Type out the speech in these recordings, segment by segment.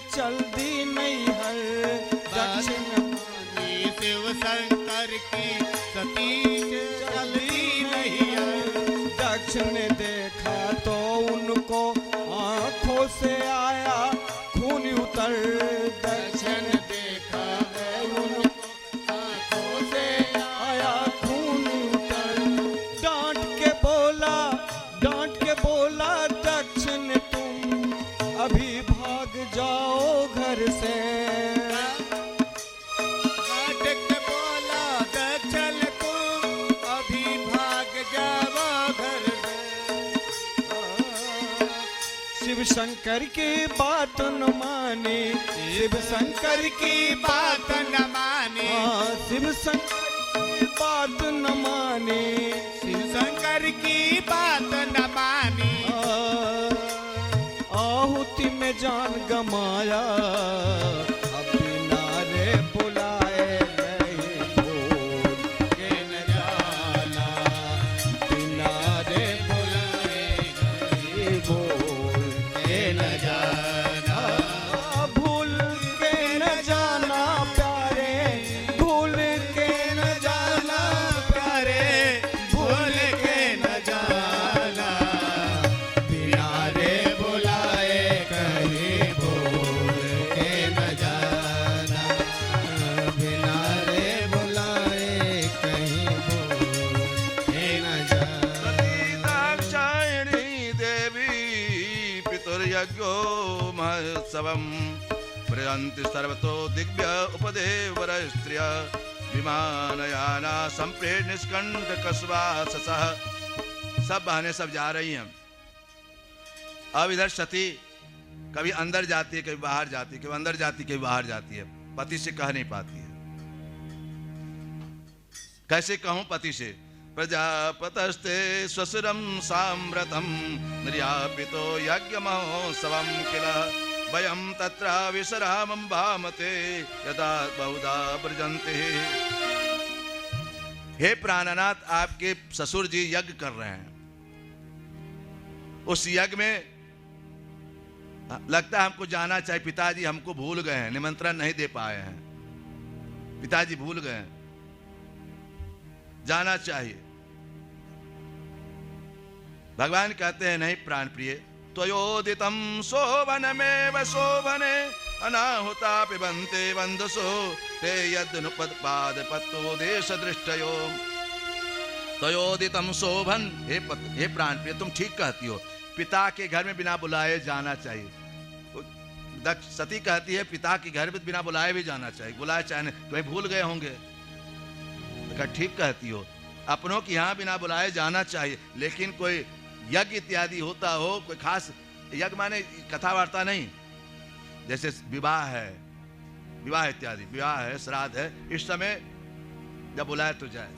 चल दी नहीं हर दक्षिण शिव शंकर की सती चल दी नहीं हर। दक्षिण देखा तो उनको आंखों से आया खून उतर। दक्षिण देखा है उनको आंखों से आया खून उतर। डांट के बोला दक्षिण तुम अभी भाग जाओ घर से। डांट के बोला दक्षिण तुम अभी भाग जाओ घर से। शिव शंकर की बात न मानी, शिव शंकर की बात न मानी, शिव शंकर की बात न मानी, शिव शंकर की बात न मानी। आहुति में जान गमाया अब बिना रे बुलाए नहीं भूल के न जाना। बिना रे बुलाए नहीं भूल के न जाना। भूल के न जाना प्यारे, भूल के न जाना प्यारे, भूल के न जाना। बिना रे बुलाए कहीं भूल के न जाना। बिना रे बुलाए कहीं भूल के न जाना। दाक्षायणी देवी पितुर्यज्ञो महोत्सवम् प्रयन्ति सर्वतो दिव्य उपदेवर स्त्रिय विमानयाना संप्रेण निष्कंठ कस्वाससः। सब बहनें सब जा रही हैं। अब इधर सती कभी अंदर जाती है, कभी बाहर जाती है, कभी अंदर जाती है, कभी बाहर जाती है। पति से कह नहीं पाती है। कैसे कहूं पति से? प्रजापतस्ते स्वसुरम साम्रतम निर्यापितो यज्ञ महोत्सवम किल वयम तत्र विश्रामं भामते यदा बहुधा व्रजन्ते। हे प्राणनाथ, आपके ससुर जी यज्ञ कर रहे हैं। उस यज्ञ में लगता है हमको जाना चाहिए। पिताजी हमको भूल गए हैं, निमंत्रण नहीं दे पाए हैं। पिताजी भूल गए हैं, जाना चाहिए। भगवान कहते हैं नहीं प्राण प्रिय, त्वयोदितं शोभनमेव शोभने अनाहुता पिबन्ते वन्दसो ते यदनुपत्पादपत्तो देशदृष्टयो। त्वयोदितं शोभन, हे प्राण प्रिय, तुम ठीक कहती हो। पिता के घर में बिना बुलाए जाना चाहिए। सती कहती है पिता के घर में बिना बुलाए भी जाना चाहिए। बुलाए चाहे तुम्हें भूल गए होंगे। ठीक कहती हो, अपनों के यहाँ बिना बुलाए जाना चाहिए। लेकिन कोई यज्ञ इत्यादि होता हो, कोई खास यज्ञ माने कथा वार्ता नहीं, जैसे विवाह है, विवाह इत्यादि, विवाह है, श्राद्ध है, इस समय जब बुलाए तो जाए।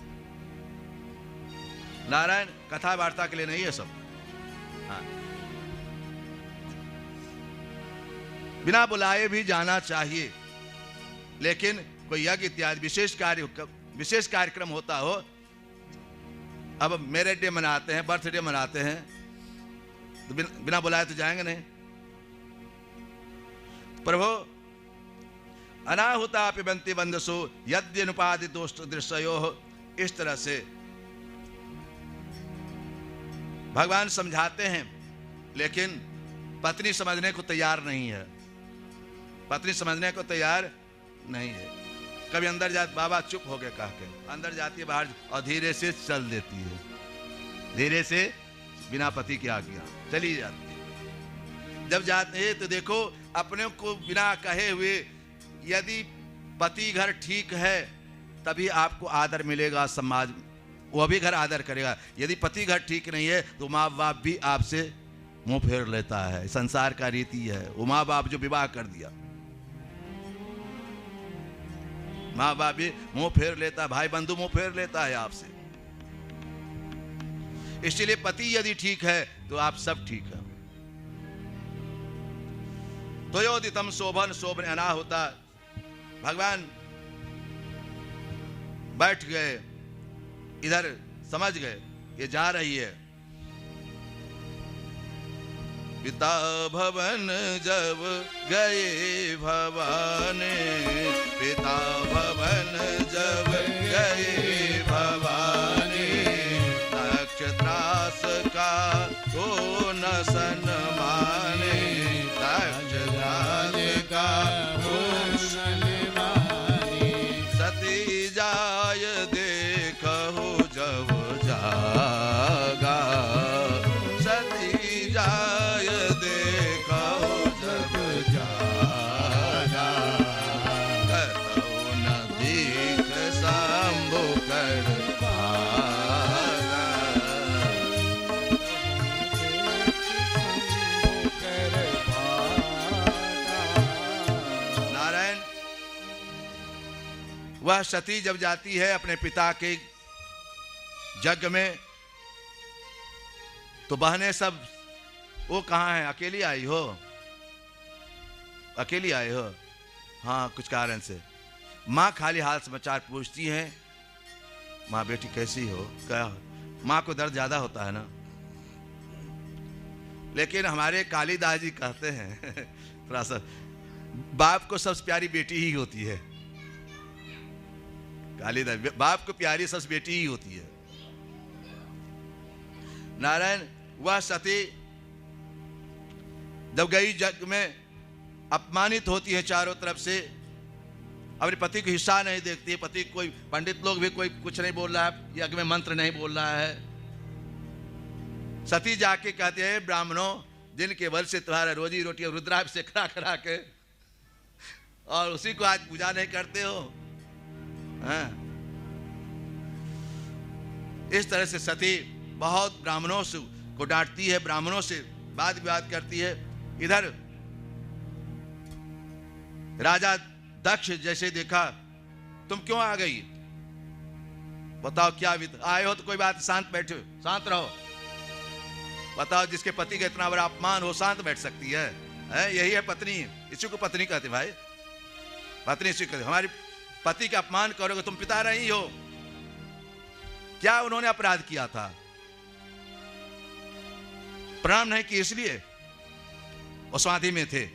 नारायण कथा वार्ता के लिए नहीं है सब। हाँ, बिना बुलाए भी जाना चाहिए। लेकिन कोई यज्ञ इत्यादि विशेष कार्यक्रम होता हो, अब मैरिज डे मनाते हैं, बर्थडे मनाते हैं, तो बिना बुलाए तो जाएंगे नहीं। प्रभु अनाहुता पिबन्ति वन्दसो यद्यनुपादि दोष दृश्यो। इस तरह से भगवान समझाते हैं, लेकिन पत्नी समझने को तैयार नहीं है। पत्नी समझने को तैयार नहीं है। कभी अंदर जाती, बाबा चुप हो गए कह के अंदर जाती है, बाहर और धीरे से चल देती है, धीरे से बिना पति की आज्ञा चली जाती है। जब जाते हैं तो देखो अपने को बिना कहे हुए, यदि पति घर ठीक है तभी आपको आदर मिलेगा, समाज वो भी घर आदर करेगा। यदि पति घर ठीक नहीं है तो माँ बाप भी आपसे मुंह फेर लेता है। संसार का रीति है। वो माँ बाप जो विवाह कर दिया, माँ बाप भी मुंह फेर लेता है, भाई बंधु मुंह फेर लेता है आपसे। इसलिए पति यदि ठीक है तो आप सब ठीक है। त्वयोदितं शोभन, शोभन अनाहुता। भगवान बैठ गए, इधर समझ गए ये जा रही है। पिता भवन जब गए भवानी, पिता भवन जब गए भवानी, नक्षत्रास का हो न सन्माने, नक्षत्रास का हो सन्मानी, सती जाय देखो जब जागा, सती जाय देखो जब जागा, कतौ न दीख शंभु कर भागा। नारायण, वह सती जब जाती है अपने पिता के यज्ञ में, तो बहनें सब, वो कहाँ है? अकेली आई हो? अकेली आई हो? हाँ, कुछ कारण से। माँ खाली हाल समाचार पूछती है, माँ बेटी कैसी हो? क्या? माँ को दर्द ज्यादा होता है ना। लेकिन हमारे कालिदास जी कहते हैं थोड़ा सा, बाप को सबसे प्यारी बेटी ही होती है। कालिदास, बाप को प्यारी सबसे बेटी ही होती है। नारायण, वह सती जब गई जग में, अपमानित होती है चारों तरफ से, अपने पति को हिस्सा नहीं देखती है। पति, कोई पंडित लोग भी कोई कुछ नहीं बोल रहा है, यज्ञ में मंत्र नहीं बोल रहा है। सती जाके कहते हैं, ब्राह्मणों, जिनके बल से तुम्हारा रोजी रोटी रुद्राभिषेक करा करा के, और उसी को आज पूजा नहीं करते हो। हाँ? इस तरह से सती बहुत ब्राह्मणों से को डांटती है, ब्राह्मणों से वाद विवाद करती है। इधर राजा दक्ष जैसे देखा, तुम क्यों आ गई? बताओ क्या आए हो? तो कोई बात, शांत बैठो, शांत रहो। बताओ, जिसके पति का इतना बड़ा अपमान हो, शांत बैठ सकती है? यही है पत्नी। इसी को पत्नी कहते भाई, पत्नी इसी कहते। हमारी पति का अपमान करोगे, तुम पिता नहीं हो। क्या उन्होंने अपराध किया था? प्रणाम नहीं किए इसलिए वो समाधि में थे।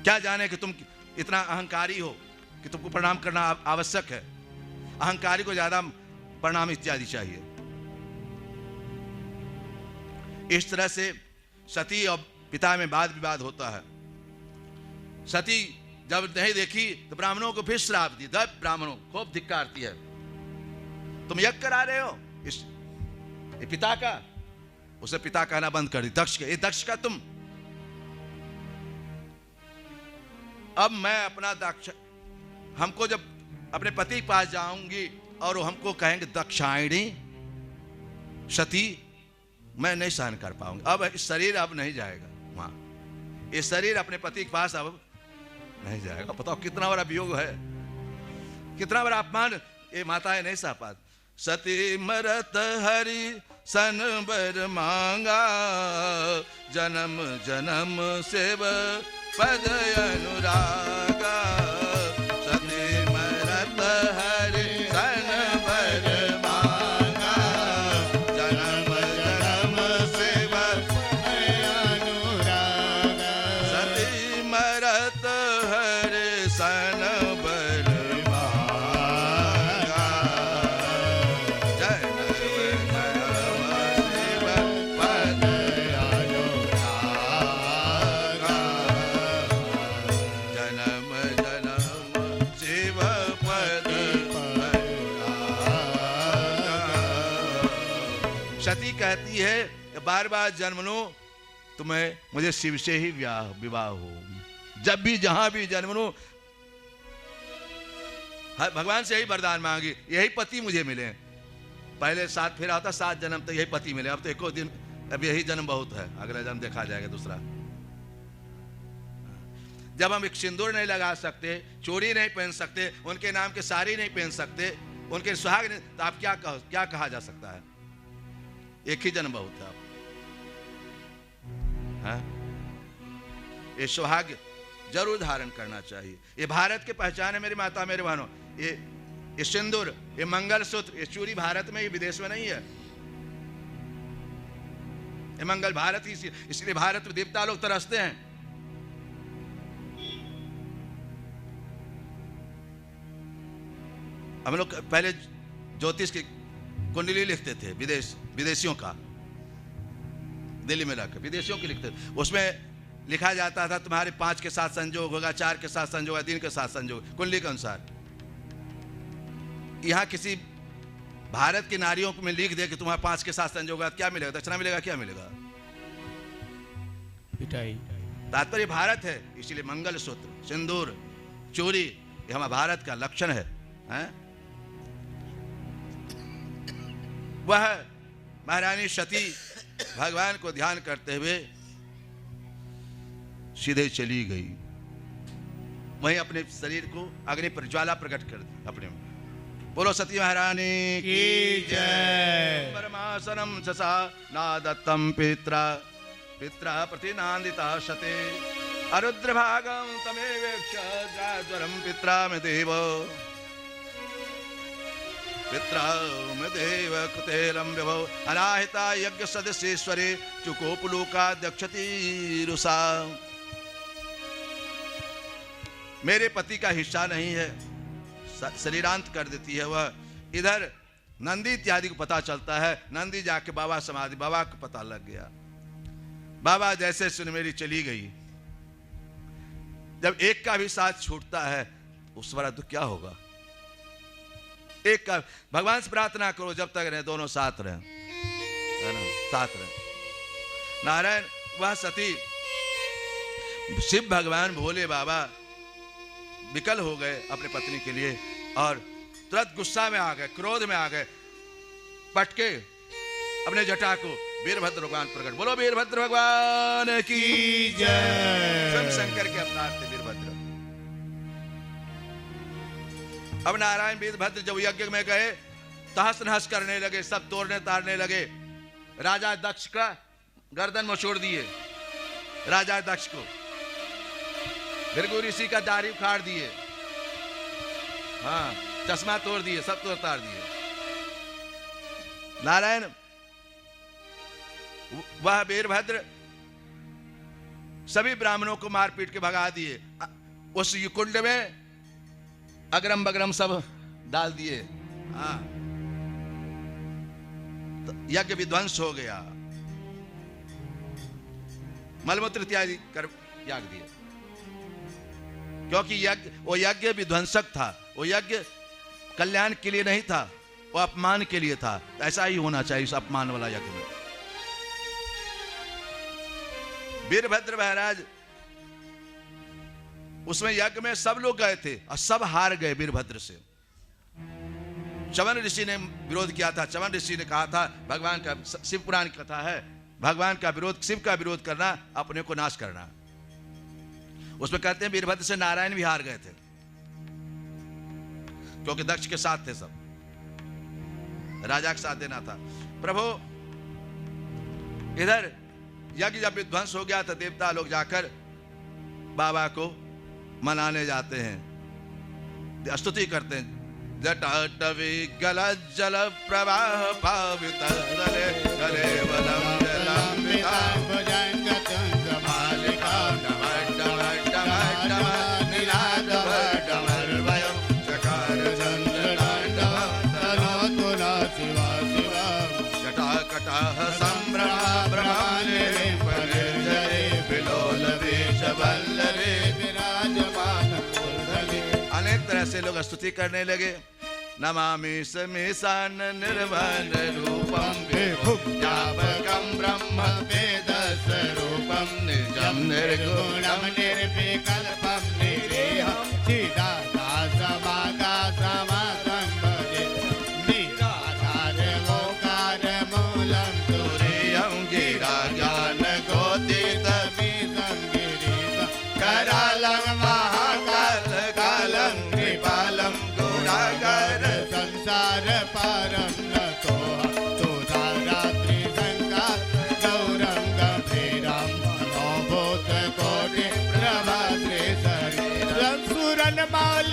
क्या जाने कि तुम इतना अहंकारी हो कि तुमको प्रणाम करना आवश्यक है। अहंकारी को ज्यादा प्रणाम इत्यादि चाहिए। इस तरह से सती और पिता में वाद विवाद होता है। सती जब नहीं देखी तो ब्राह्मणों को फिर श्राप दी। दब ब्राह्मणों खूब धिक्कारती है, तुम यज्ञ करा रहे हो इस ये पिता का। उसे पिता कहना बंद कर दी, दक्ष के। ये दक्ष का तुम। अब मैं अपना दक्ष, हमको जब अपने पति के पास जाऊंगी और वो हमको कहेंगे दक्षायणी सती, मैं नहीं सहन कर पाऊंगा। अब शरीर अब नहीं जाएगा वहां, ये शरीर अपने पति के पास अब नहीं जाएगा। बताओ कितना बड़ा वियोग है, कितना बड़ा अपमान ये माताएं नहीं सह पाती। सती मरत हरि सन बर मांगा, जन्म जन्म सेव पद अनुरागा। सती मरत हरि सन बर मांगा, जन्म जन्म सेव पद अनुरागा। सती मरत हरि सन बर मांगा, जन्म सती कहती है बार बार जन्म लो तो मैं मुझे शिव से ही विवाह हो। जब भी जहां भी जन्म लो भगवान से यही वरदान मांगी, यही पति मुझे मिले। पहले 7 फेरा होता, 7 जन्म तक यही पति मिले। अब तो एको दिन, अब यही जन्म बहुत है, अगला जन्म देखा जाएगा दूसरा। जब हम एक सिंदूर नहीं लगा सकते, चोरी नहीं पहन सकते, उनके नाम के साड़ी नहीं पहन सकते, उनके सुहाग नहीं, तो आप क्या कहा जा सकता है? एक ही जन्म बहुत है। ये सुहाग जरूर धारण करना चाहिए। ये भारत की पहचान है मेरी माता मेरे बहनों। ये सिंदूर, ये मंगलसूत्र, ये चूड़ी भारत में ही, विदेश में नहीं है। ये मंगल भारत ही, इसलिए भारत में देवता लोग तरसते हैं। हम लोग पहले ज्योतिष की कुंडली लिखते थे, विदेशियों का, दिल्ली में लाकर विदेशियों की लिखते थे। उसमें लिखा जाता था तुम्हारे 5 के साथ संयोग होगा, 4 के साथ संयोग होगा, 3 के साथ संयोग, कुंडली के अनुसार। यहाँ किसी भारत की नारियों को में लिख दे कि तुम्हारा 5 के साथ संयोग होगा, क्या मिलेगा? दक्षिणा मिलेगा? क्या मिलेगा? पिटाई। तात्पर्य भारत है, इसीलिए मंगल सूत्र, सिंदूर, चोरी, ये हमारा भारत का लक्षण है, हैं? वह महारानी सती भगवान को ध्यान करते हुए सीधे चली गई, वहीं अपने शरीर को अग्नि पर ज्वाला प्रकट कर दी अपने में। बोलो सती महारानी की जय। परमासनम ससा नादत्तम पित्रा पित्रा प्रतिनांदिता शते अरुद्र भागम तमेवेक्ष जाज्वरम पित्रा में देव पित्रा में देव कुतेलम विभव अनाहिता यज्ञ सदस्येश्वरे चुकोपलोका दक्षति रुषा। मेरे पति का हिस्सा नहीं है, शरीरांत कर देती है वह। इधर नंदी इत्यादि को पता चलता है, नंदी जाके बाबा समाधि, बाबा को पता लग गया। बाबा जैसे सुन मेरी चली गई, जब एक का भी साथ छूटता है उस बड़ा दुख क्या होगा। एक का भगवान से प्रार्थना करो जब तक रहे दोनों साथ रहे, है ना, साथ रहे। नारायण वह सती, शिव भगवान भोले बाबा विकल हो गए अपने पत्नी के लिए और तुरंत गुस्सा में आ गए, क्रोध में आ गए, पटके अपने जटा को वीरभद्र भगवान प्रकट। बोलो वीरभद्र भगवान की जय। स्वयं शंकर के अवतार थे वीरभद्र। अब नारायण वीरभद्र जब यज्ञ में गए, तहस नहस करने लगे, सब तोड़ने तारने लगे। राजा दक्ष का गर्दन मचोड़ दिए, राजा दक्ष को। भृगु ऋषि का दाढ़ी उखाड़ दिए, हाँ, चश्मा तोड़ दिए, सब तोड़ तार दिए। नारायण वह वीरभद्र सभी ब्राह्मणों को मार पीट के भगा दिए। उस कुंड में अगरम बगरम सब डाल दिए, हाँ, तो यज्ञ विध्वंस हो गया। मलमूत्र इत्यादि कर याग दिए, क्योंकि वो यज्ञ विध्वंसक था, वो यज्ञ कल्याण के लिए नहीं था, वो अपमान के लिए था। ऐसा ही होना चाहिए उस अपमान वाला यज्ञ में। वीरभद्र महाराज उसमें यज्ञ में सब लोग गए थे और सब हार गए वीरभद्र से। च्यवन ऋषि ने विरोध किया था। च्यवन ऋषि ने कहा था भगवान का, शिव पुराण की कथा है, भगवान का विरोध, शिव का विरोध करना अपने को नाश करना। उसमें कहते हैं वीरभद्र से नारायण भी हार गए थे, क्योंकि दक्ष के साथ थे, सब राजा के साथ देना था। प्रभु इधर यज्ञ जब विध्वंस हो गया तो देवता लोग जाकर बाबा को मनाने जाते हैं, स्तुति करते हैं। जटाटवी गल जल प्रवाह पावित गले गले वलम जलंबिता भुजंगतंगमालिका चकार चंद्रतांडव तनोतु न शिवा शिवा जटा कटाह संभ्रमा ब्रह्मांडे परिजरे विलोल वेशवल्लभे विराजमान मूर्धनि। अनेक तरह से लोग स्तुति करने लगे। नमामि समीसान निर्वाण रूपम विभुव्यापकं ब्रह्म वेद स्वरूपम निजं निर्गुणं निर्विकल्पं निरीहं चिदाकाशमाकाशमासं भजे निराधार मूलं तुरीयं गिरा ज्ञान गोतीतमीशं गिरीशं करालं महाकाल कालं कृपालं गुणाकर संसार पारं नतो तुधा रात्रि संका गौरं गंभीरं नमो भूत कोटि प्रभाद्रे शरीरं सुरन मौल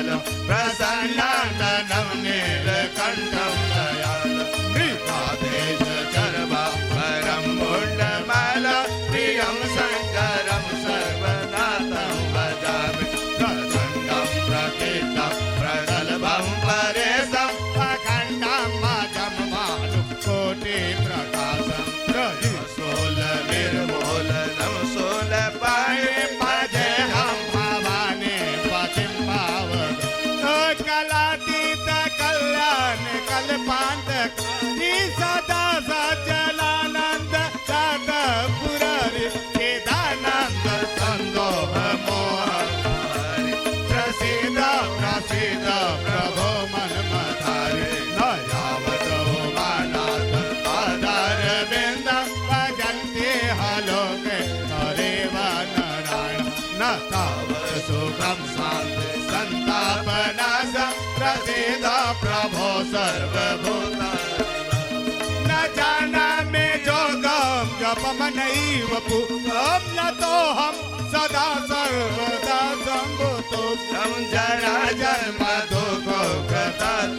काल प्रसन्नाननं नीलकण्ठं दयाल मृगादेश चर्वा परं मुण्डमाल प्रियं शङ्करं सर्वनाथं भजामि प्रचण्डं प्रकीर्तं प्रगल्भं परेशं अखण्डं मजं कोटि प्रकाशं सोल निर्मूलनं सोल पाये मजेहं भवानी पतिं पावक कलातीत कल्याण कल्पान्त सदा सज्जनानन्द दात पुरारि चिदानन्द सन्दोह मोहन प्रसीद प्रसीद प्रभो मन्मथारे दयावत मानाथ पादार बिन्द भजन्ति हलोके हरेव नारायण न ताव सुखं शान्ति सन्तापनाशं प्रसीद प्रभो सर्वभूतानां न जानामि जोगं जपं नैव पूतं नतोऽहं सदा सर्वदा सम्भूतोऽहं जरा जन्म दुःखो गतत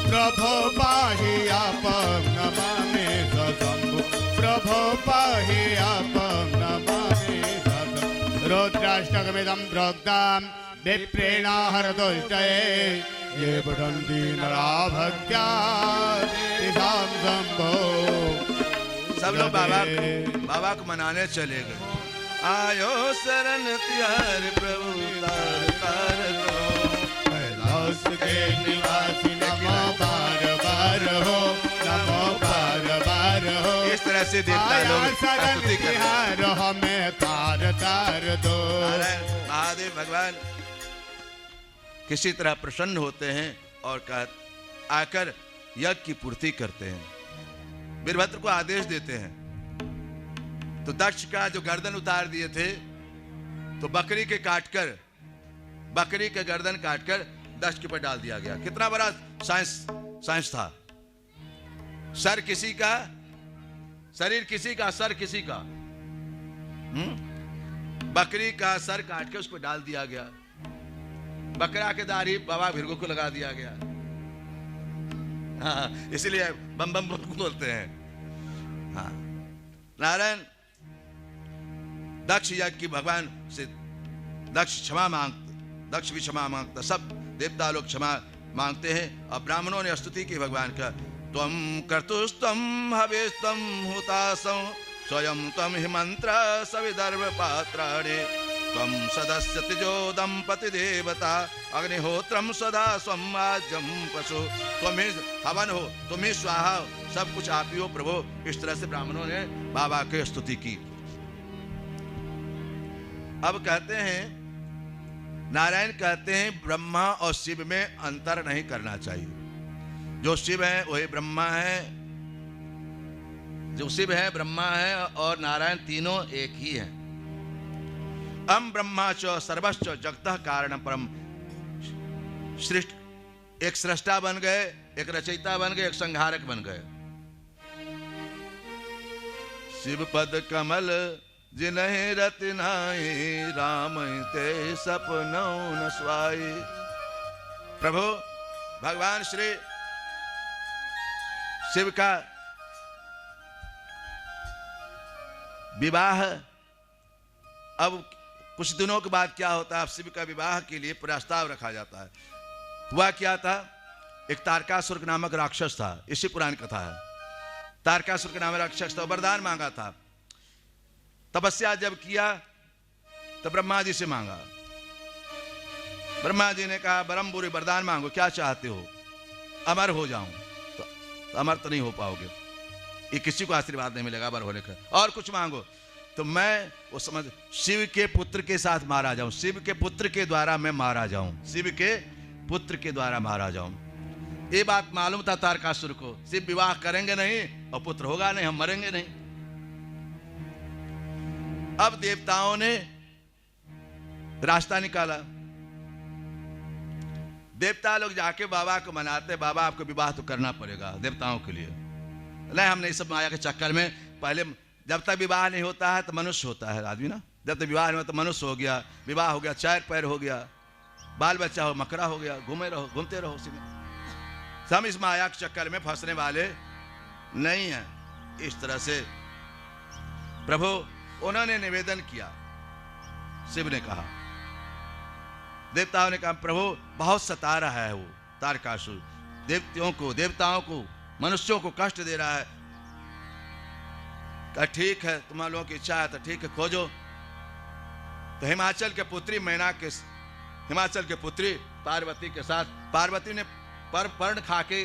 प्रभो पाहि आपं नमामि सशम्भो प्रभो पाहि आपं नमामि सशम्भो रुद्राष्टकमिदं प्रोक्तं विप्रेण हरदुष्टये ये पठन्ति नरा भक्त्या तेषां शम्भो। सब लोग बाबा को मनाने चले गए। आयो शरण तिहार प्रभु तार दो कैलाश के निवासी नमो बार बार हो नमो बार बार हो। इस तरह से देवता लोग स्तुति करते हैं। हमें तार तार दो। महादेव भगवान किसी तरह प्रसन्न होते हैं और आकर यज्ञ की पूर्ति करते हैं। वीरभद्र को आदेश देते हैं। तो दक्ष का जो गर्दन उतार दिए थे तो बकरी के गर्दन काटकर दक्ष के ऊपर डाल दिया गया। कितना बड़ा साइंस था। सर किसी का, शरीर किसी का, सर किसी का। बकरी का सर काट के उसको डाल दिया गया। बकरा के दाढ़ी बाबा भिरगो को लगा दिया गया। हाँ, इसीलिए बम बम बोलते हैं। हाँ, नारायण दक्ष यज्ञ की भगवान से दक्ष भी क्षमा मांगता, सब देवता लोग क्षमा मांगते हैं। और ब्राह्मणों ने स्तुति की भगवान का। त्वं कर्तुस्त्वं हवेस्त्वं हुतासं स्वयं त्वं हिमंत्र सविदर्भ पात्राणि त्वं सदस्य तिजो दंपति देवता अग्निहोत्रम सदा स्वं आज्यं पशु तुम ही हवन हो, तुम ही स्वाहा, सब कुछ आप ही हो प्रभु। इस तरह से ब्राह्मणों ने बाबा की स्तुति की। अब कहते हैं, नारायण कहते हैं ब्रह्मा और शिव में अंतर नहीं करना चाहिए। जो शिव है वही ब्रह्मा है, जो शिव है ब्रह्मा है और नारायण तीनों एक ही हैं। अम ब्रह्मा च सर्वश्च जगतः कारण परम। सृष्ट एक सृष्टा बन गए, एक रचयिता बन गए, एक संहारक बन गए। शिव पद कमल जिन्हें रति नाई राम ते सपनों न स्वाई। प्रभु भगवान श्री शिव का विवाह अब कुछ दिनों के बाद क्या होता है, शिव का विवाह के लिए प्रस्ताव रखा जाता है। हुआ क्या था, एक तारकासुर नामक राक्षस था, इसी पुरानी कथा है। तारकासुर के नाम राक्षस था, वरदान मांगा था। तपस्या जब किया तो ब्रह्मा जी से मांगा। ब्रह्मा जी ने कहा बरम बुरी वरदान मांगो, क्या चाहते हो? अमर हो जाऊं। तो अमर तो नहीं हो पाओगे, ये किसी को आशीर्वाद नहीं मिलेगा अमर होने का। और कुछ मांगो। तो मैं वो समझ शिव के पुत्र के साथ मारा जाऊं, शिव के पुत्र के द्वारा मैं मारा जाऊं, शिव के पुत्र के द्वारा मारा जाऊं। ये बात मालूम था तारकासुर को, शिव विवाह करेंगे नहीं और पुत्र होगा नहीं, हम मरेंगे नहीं। अब देवताओं ने रास्ता निकाला। देवता लोग जाके बाबा को मनाते, बाबा आपको विवाह तो करना पड़ेगा देवताओं के लिए। नहीं, हम नहीं, सब माया के चक्कर में पहले जब तक विवाह नहीं होता है तो मनुष्य होता है आदमी ना। जब तक विवाह नहीं होता तो मनुष्य हो गया, विवाह हो गया, चार पैर हो गया, बाल बच्चा हो मकरा हो गया, घूमते रहो उसी में। हम इस माया के चक्कर में फंसने वाले नहीं हैं। इस तरह से प्रभु उन्होंने निवेदन किया। शिव ने कहा, देवताओं ने कहा प्रभु बहुत सता रहा है वो तारकासुर, देवताओं को मनुष्यों को कष्ट दे रहा है। कहा ठीक है, तुम लोगों की इच्छा है तो ठीक है, खोजो। तो हिमाचल के पुत्री पार्वती के साथ, पार्वती ने पर्ण खा के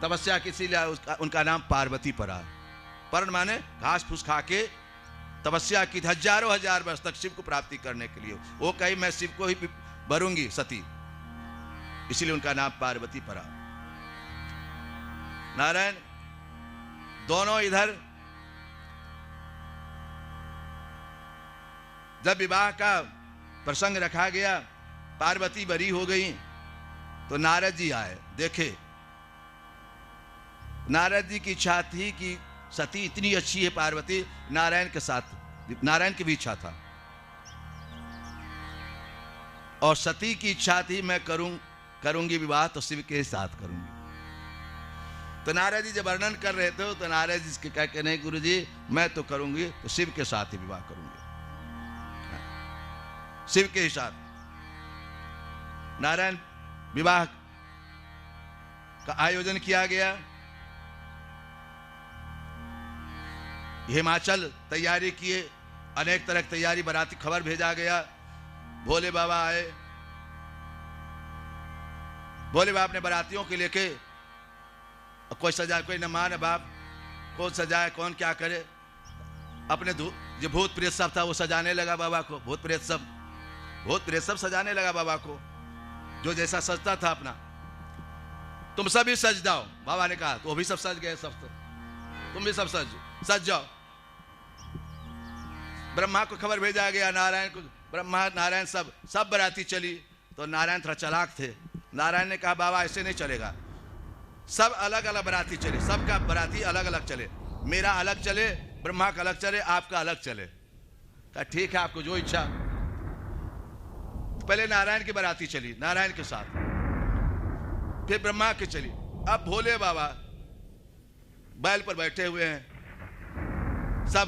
तपस्या की, इसीलिए उनका नाम पार्वती पड़ा। पर्ण माने घास फूस खा के तपस्या की, हजारों हजार वर्ष तक शिव को प्राप्ति करने के लिए। वो कही मैं शिव को ही भरूंगी सती, इसीलिए उनका नाम पार्वती पड़ा। नारायण दोनों इधर जब विवाह का प्रसंग रखा गया, पार्वती बरी हो गई, तो नारद जी आए। देखे नारद जी की इच्छा थी कि सती इतनी अच्छी है पार्वती, नारायण के साथ, नारायण की भी इच्छा था, और सती की इच्छा थी मैं करूंगी विवाह तो शिव के साथ करूंगी। तो नारद जी जब वर्णन कर रहे थे तो नारद जी के कह के नहीं गुरु जी मैं तो करूंगी तो शिव के साथ ही विवाह करूंगी, शिव के साथ। नारायण विवाह का आयोजन किया गया। हिमाचल तैयारी किए, अनेक तरह की तैयारी, बाराती खबर भेजा गया। भोले बाबा आए, भोले बाबा ने बारातियों के लेके, कोई सजाए कोई न माने बाप, कौन सजाए कौन क्या करे, अपने जो भूत प्रेत सब था वो सजाने लगा बाबा को, भूत प्रेत सब सजाने लगा बाबा को, जो जैसा सजता था अपना। तुम सभी सज जाओ, बाबा ने कहा, तो वो भी सब सज गए, सब तुम भी सब सज जाओ। ब्रह्मा को खबर भेजा गया, नारायण को, ब्रह्मा नारायण सब बाराती चली। तो नारायण थोड़ा चालाक थे, नारायण ने कहा बाबा ऐसे नहीं चलेगा, सब अलग अलग बाराती चले, सबका बाराती अलग अलग चले, मेरा अलग चले, ब्रह्मा का अलग चले, आपका अलग चले। कहा ठीक है, आपको जो इच्छा। पहले नारायण की बाराती चली, नारायण के साथ, फिर ब्रह्मा की चली। अब भोले बाबा बैल पर बैठे हुए हैं, सब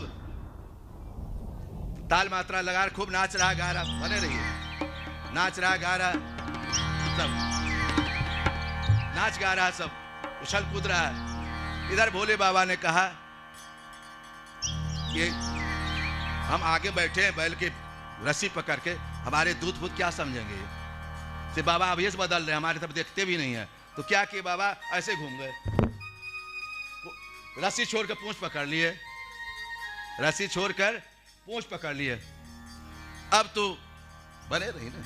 ताल मात्रा लगा, खूब नाच रहा गा रहा, बने रहिए, नाच रहा गा रहा, सब नाच गा रहा, सब उछल कूद रहा है। इधर भोले बाबा ने कहा कि हम आगे बैठे हैं बैल की रस्सी पकड़ के, हमारे दूध फूत क्या समझेंगे, से बाबा अब ये से बदल रहे, हमारे तरफ देखते भी नहीं है। तो क्या किए बाबा, ऐसे घूम गए, रस्सी छोड़कर पूंछ पकड़ लिए, रस्सी छोड़कर पूंछ पकड़ लिए। अब तो बने रही ना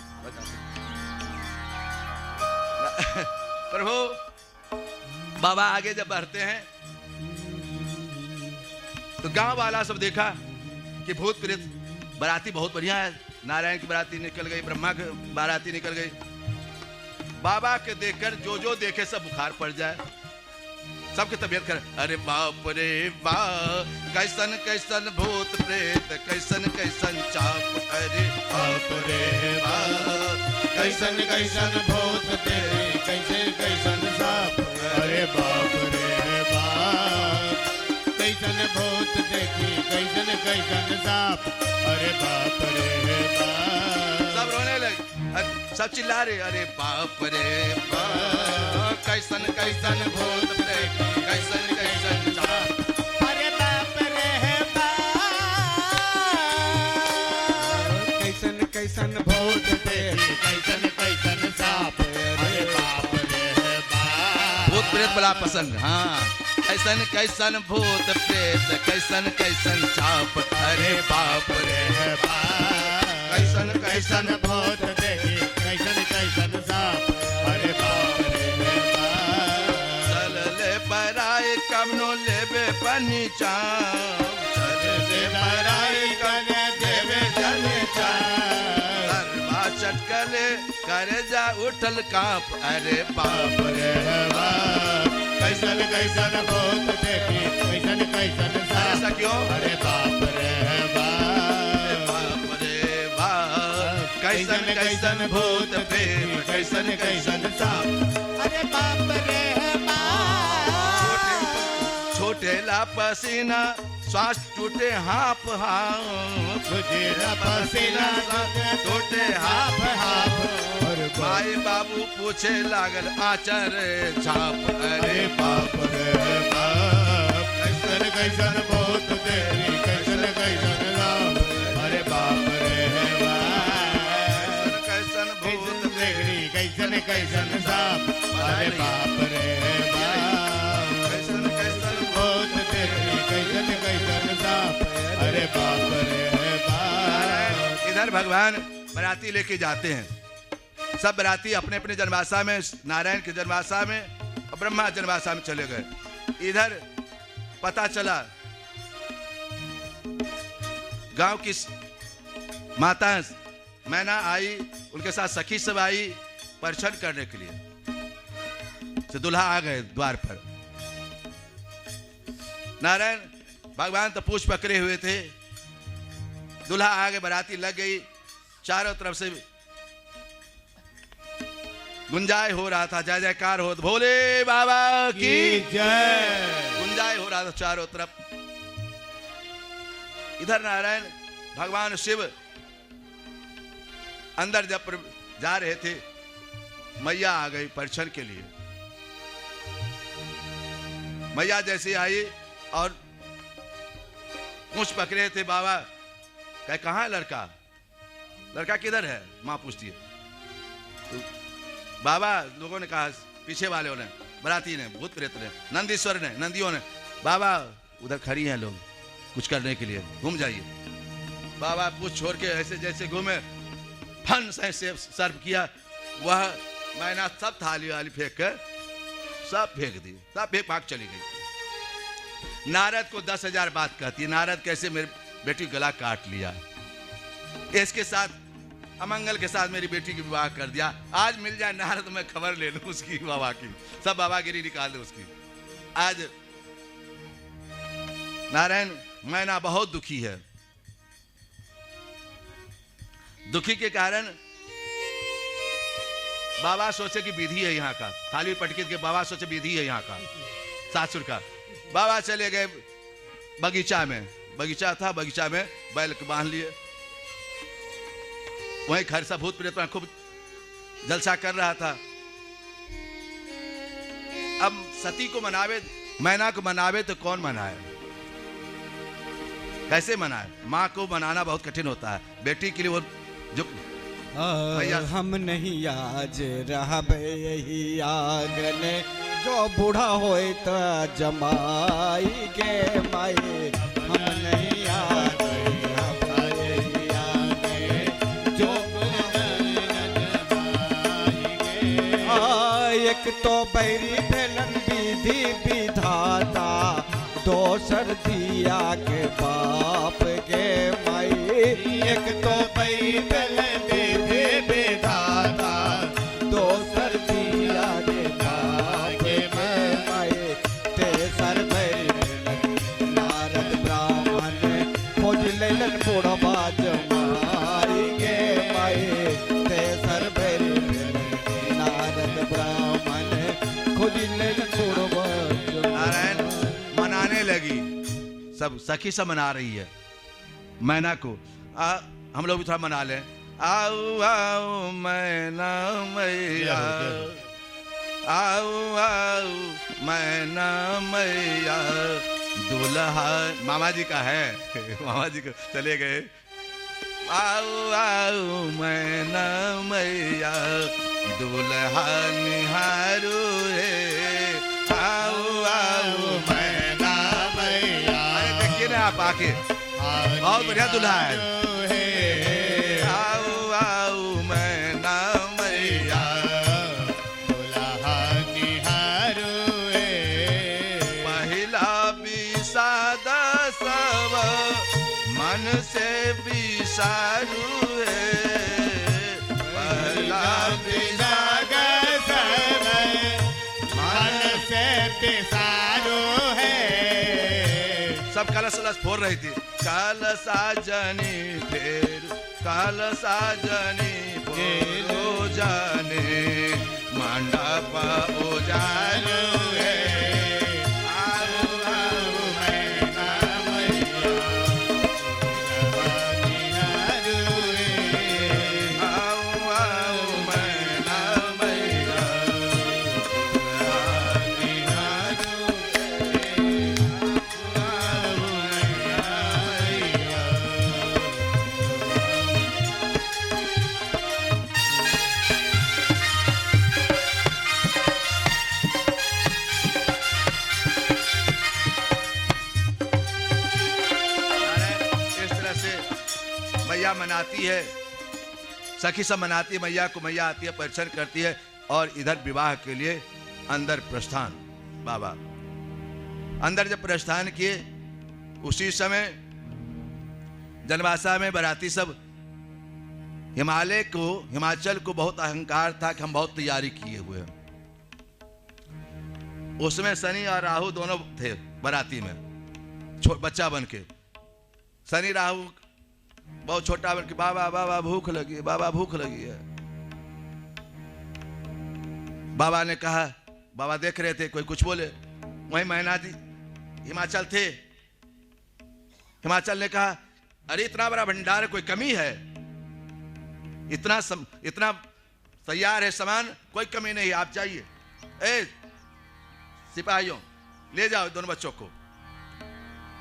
प्रभु। बाबा आगे जब बढ़ते हैं तो गांव वाला सब देखा कि भूत प्रेत बाराती बहुत बढ़िया है, नारायण की बाराती निकल गई, ब्रह्मा की बाराती निकल गई। बाबा के देखकर जो देखे सब बुखार पड़ जाए, सबकी तबीयत कर, अरे बाप रे बाप, कैसन कैसन भूत प्रेत, कैसन कैसन चाप, अरे बाप रे बाप, कैसन कैसन भूत प्रेत, कैसन कैसन साप, अरे बाप रे बाप, कैसन भूत देखी, कैसन कैसन साप, अरे बाप रे बाप। सब रोने लगे, सब चिल्ला रहे, अरे बाप रे बाप, कैसन कैसन भूत प्रेत, कैसन कैसन चाप, अरे बाप रे बाप, कैसन कैसन भूत देखी, कैसन कैसन साप, अरे बाप रे बाप। भूत प्रेत बड़ा पसंद, हाँ, कैसन कैसन भूत प्रेत, कैसन कैसन चाप, अरे बाप रे बाप, कैसन कैसन भूत देखी, कैसन कैसन साप, अरे बाप रे बाप। चल ले बराई कमनो लेबे पनी चाप, चल ले बराई कने देवे जन चाप, करवा चटकले करे जा उठल कांप, अरे बाप रे बाप, कैसन कैसन भूत देखी, कैसन कैसन साप, ऐसा क्यों? अरे बाप रे बाप, बाप रे बाप, कैसन कैसन भूत प्रेत कैसन कैसन साप अरे बाप रे बाप छोटे ला पसीना श्वास टूटे हाफ हाफ तुझे पसीना टूटे हाफ हाफ अरे माई बाबू पूछे लागल आचर छाप अरे अरे बाप रे बाप कैसन कैसन भूत तेरी कैसन कैसन राम अरे बाप रे बाप कैसन भूत तेरी कैसन कैसन साप अरे बाप रे बाप कैसन कैसन भूत तेरी कैसन कैसन साप अरे बाप रे बाप इधर भगवान बराती लेके जाते हैं। सब बराती अपने अपने जनवासा में, नारायण के जनवासा में और ब्रह्मा जनवासा में चले गए। इधर पता चला गांव की माता मैना आई, उनके साथ सखी सब आई परिछन करने के लिए। तो दुल्हा आ गए द्वार पर। नारायण भगवान तो पूछ पकड़े हुए थे। दुल्हा आगे बराती लग गई, चारों तरफ से गुंजाय हो रहा था, जय जयकार हो, भोले बाबा की जय गुंजाय हो रहा था चारों तरफ। इधर नारायण भगवान शिव अंदर जब जा रहे थे, मैया आ गई परिछन के लिए। मैया जैसे आई और पूछ पकड़े थे बाबा, कहे कहाँ है लड़का, लड़का किधर है, माँ पूछती है। तो बाबा लोगों ने कहा, पीछे वालों ने, बराती ने, भूत प्रेत ने, नंदीश्वर ने, नंदियों ने, बाबा उधर खड़ी हैं लोग कुछ करने के लिए, घूम जाइए। बाबा पूछ छोड़ के ऐसे जैसे घूमे, फन से सर्व किया। वह मैना सब थाली वाली फेंक कर सब फेंक दी, सब फेंक भाग चली गई। नारद को 10,000 बात कहती है, नारद कैसे मेरी बेटी गला काट लिया, इसके साथ अमंगल के साथ मेरी बेटी की विवाह कर दिया। आज मिल जाए नारद, मैं खबर ले लूं उसकी बाबा की, सब बाबागिरी निकाल दे उसकी। आज नारायण मैना बहुत दुखी है। दुखी के कारण बाबा सोचे कि विधि है यहाँ का, थाली पटकी के बाबा सोचे विधि है यहाँ का सासुर का। बाबा चले गए बगीचा में, बगीचा था, बगीचा में बैल को बांध लिए। वहीं खरसा भूत प्रेत खूब जलसा कर रहा था। अब सती को मनावे, मैना को मनावे तो कौन मनाए, कैसे मनाए? माँ को मनाना बहुत कठिन होता है, बेटी के लिए वो जो हम नहीं आज रहबे यही आंगने, जो बूढ़ा होए तो जमाई के माई। हम नहीं आज रहबे यही आंगने, जो एक तो बैरी भेलन विधि विधाता, दोसर दिया के बाप के माई। एक तो बैरी भेलन विधाता, दोसर दिया के बाप के माई। तेसर बैरी नारद ब्राह्मण, खोज लेलन बुढ़वा जमाई के माई। तेसर बैरी नारद ब्राह्मण, खोज लेलन बुढ़वा नारायण मनाने लगी, सब सखी सब मना रही है मैना को। हम लोग भी थोड़ा मना लें। आओ आओ मैना मैया, आओ आओ मैना मैया, दूल्हा मामा जी का है मामा जी को चले गए। आओ आओ मैना मैया, दूल्हा निहारो है। आओ आओ मैना मैया, अरे देखिए ना आप आके, बहुत बढ़िया दूल्हा है। आओ आओ मैना मैया, दुल्हा निहारो पहिला विषाद सब मन से विसारू है। पहिला विषाद मन से पिसारो है। सब कलश वलश फोड़ रही थी। कलशा जनी फेर काल साजनी पोरो जाने मंडप उजालो है आओ आओ मैना मैया निहारो रे आओ आओ मैना मैया निहारो रे आओ मैया इस तरह से मैया मनाती है, सखी सब मनाती है मैया को। मैया आती है, परिचय करती है और इधर विवाह के लिए अंदर प्रस्थान। बाबा अंदर जब प्रस्थान किए उसी समय जनवासा में बराती सब हिमाचल को बहुत अहंकार था कि हम बहुत तैयारी किए हुए हैं। उसमें शनि और राहु दोनों थे बराती में, बच्चा बन के। शनि राहु बहुत छोटा बन के, बाबा बाबा भूख लगी है, बाबा भूख लगी है। बाबा ने कहा, बाबा देख रहे थे कोई कुछ बोले, वहीं मैना जी हिमाचल थे। हिमाचल ने कहा, अरे इतना बड़ा भंडार है, कोई कमी है? इतना तैयार है सामान, कोई कमी नहीं, आप जाइए। ए सिपाहियों, ले जाओ दोनों बच्चों को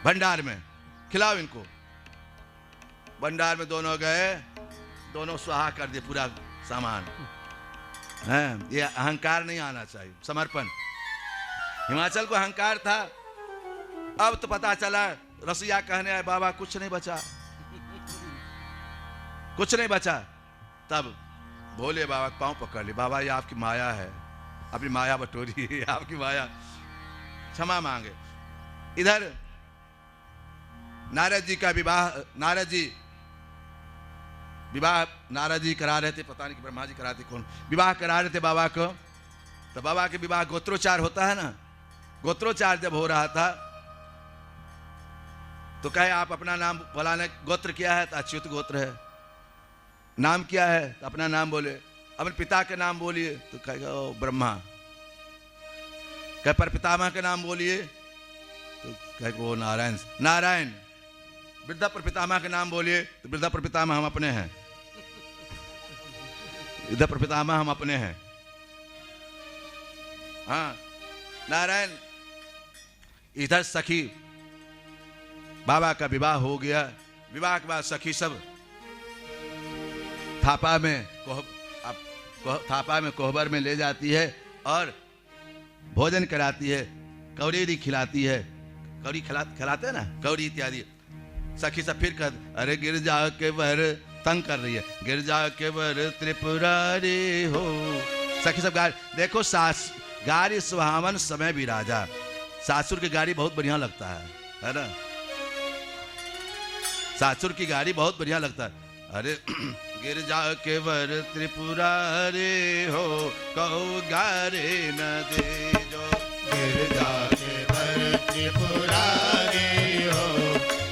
भंडार में, खिलाओ इनको। भंडार में दोनों गए, दोनों स्वाहा कर दिए पूरा सामान। ये अहंकार नहीं आना चाहिए, समर्पण। हिमाचल को अहंकार था। अब तो पता चला, रसिया कहने आए, बाबा कुछ नहीं बचा, कुछ नहीं बचा। तब भोले बाबा पांव पकड़ ली, बाबा ये आपकी माया है, अपनी माया बटोरी, आपकी माया, क्षमा मांगे। इधर नारद जी का विवाह, नारद जी करा रहे थे, पता नहीं कि ब्रह्मा जी कराते कौन, विवाह करा रहे थे बाबा को। तो बाबा के विवाह गोत्रोच्चार होता है ना, गोत्रोच्चार जब हो रहा था तो कहे आप अपना नाम फलाने गोत्र क्या है? तो अच्युत गोत्र है। नाम क्या है? तो अपना नाम बोले। अपने पिता के नाम बोलिए, तो कहेगा ओ ब्रह्मा। कहे पर पितामह के नाम बोलिए, तो कहेगा वो नारायण। नारायण। वृद्धा पर पितामह के नाम बोलिए, तो वृद्धा पर पितामह हम अपने हैं, वृद्धा पर पितामह हम अपने हैं। हाँ नारायण। इधर सखी, बाबा का विवाह हो गया। विवाह के बाद सखी सब थापा में कोहबर में ले जाती है और भोजन कराती है, कौड़ी खिलाती है। कौड़ी खिलाते हैं ना, कौड़ी इत्यादि। सखी सब फिर कह, अरे गिरजा के वर तंग कर रही है, गिरजा के वर त्रिपुरारी हो। सखी सब गा, देखो सास गाड़ी सुहावन समय भी राजा। सासुर की गाड़ी बहुत बढ़िया लगता है ना, सासुर की गाड़ी बहुत बढ़िया लगता है। अरे गिरजा के वर त्रिपुरारी हो, कहो गारे न दे जो। गिरजा के वर त्रिपुरारी हो,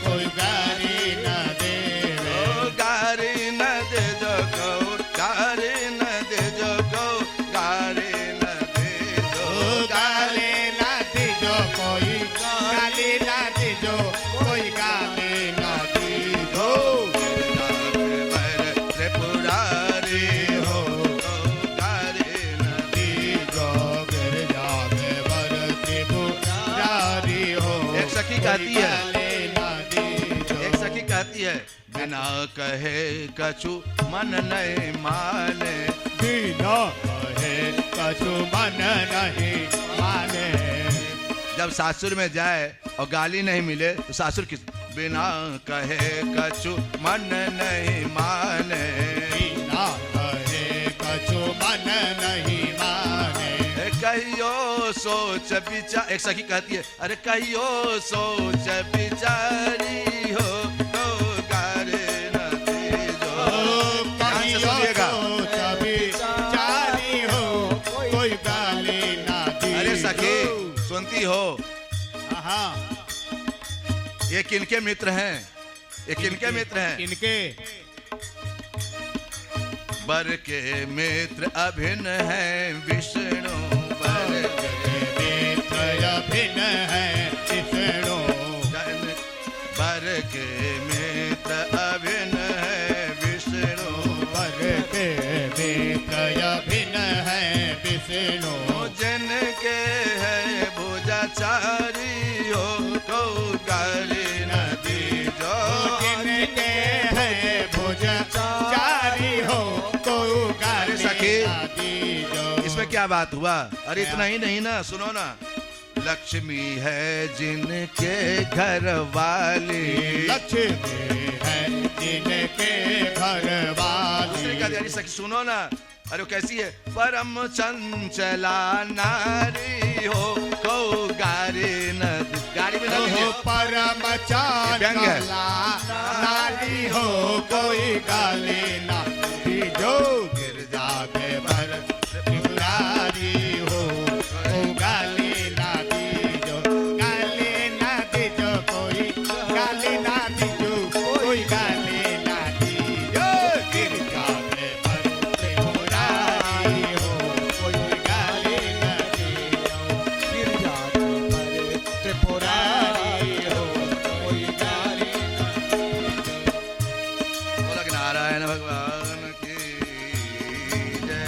कोई गारी न देवे। ओ गारी न दे जो, कहो गारी न दे जो, कहो गारी न दे जो। गाली न दीजो, कोई गाली न दीजो, कोई गाली न दीजो। त्रिपुरारी हो, गारी न दीजो, गिरजा के वर त्रिपुरारी हो। एक सखी कहती है, गाली न दीजो। एक सखी कहती है, बिना कहे कछु मन नहीं माने। बिना कहे कछु मन नहीं माने। जब सासुर में जाए और गाली नहीं मिले तो सासुर किस, बिना कहे कछु मन नहीं माने। बिना कहे कछु मन नहीं माने। कहियो सोच विचार, एक सखी कहती है, अरे कहियो सोच विचारी हो, तो गारे न दीजो। ध्यान से सुनिएगा। चारी हो, कोई गाली ना दी। अरे सखी सुनती हो, हाँ ये किनके मित्र हैं? ये किनके मित्र हैं? इनके बर के मित्र अभिन्न है विष्णु, बर के मित्र अभिन्न है विष्णु, बर के मित्र अभिन्न है विष्णु, बर के मित्र अभिन्न है विष्णु, जिनके है भुजाचारी हो को गाली न दीजो, जिनके है भुजाचारी हो को गाली सखी, न दीजो। इसमें क्या बात हुआ? अरे इतना ही नहीं ना, सुनो ना। लक्ष्मी है जिनके घर वाली, लक्ष्मी है जिनके घर वाली, दूसरी सखी सुनो ना। अरे वो कैसी है? परम चंचला नारी हो को गारी न, गाड़ी में हो परम चंचला नारी हो कोई गाली ना दीजो, गिरजा के बर त्रिपुरारी हो को गाली ना दीजो, गाली ना दीजो, कोई गाली ना दीजो, कोई गाली ना दीजो, गिरजा के बर त्रिपुरारी हो कोई गाली ना दीजो, गिरजा के बर त्रिपुरारी हो कोई गाली ना बोला कि नारायण भगवान की जय।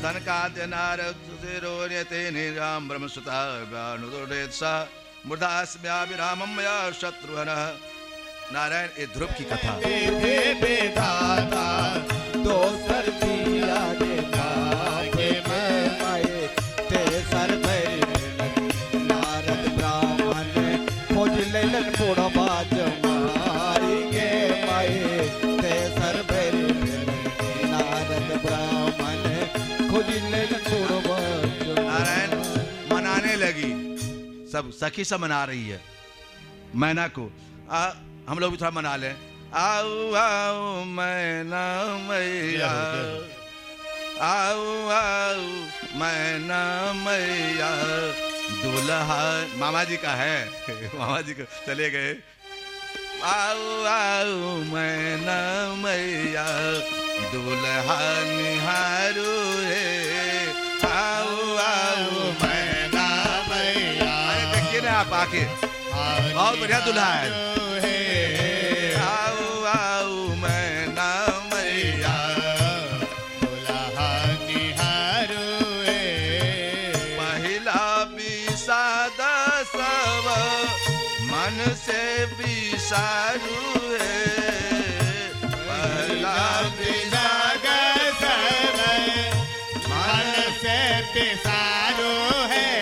तनकाद्य नारद सुशिरोन्यते निराम ब्रह्मसुता व्यानुदोडेत सा मूर्धास्म्याभिरामं मया शत्रुघ्नः। नारायण ये ध्रुव की कथा। बेदाता दो सर दिया देता के माए ते सर नारद ब्राह्मण खोज लेलन बूढ़ा बाज मारी के माए ते सर नारद ब्राह्मण खोज लेलन बूढ़ा बाज। नारायण मनाने लगी, सब सखी सब मना रही है मैना को। हम लोग भी थोड़ा मना लें। आओ आओ मैना मैया, आओ आओ मैना मैया, दूल्हा मामा जी का है मामा जी को चले गए। आओ आओ मैना मैया, दूल्हा निहारो है, आओ आओ मैना मैया। अरे देखिए ना आप आके, बहुत बढ़िया दूल्हा है। आओ आओ मैना मैया, दुल्हा निहारो महिला विषाद सब मन से विसारू है, महिला विषाद सब मन से पिसारो है।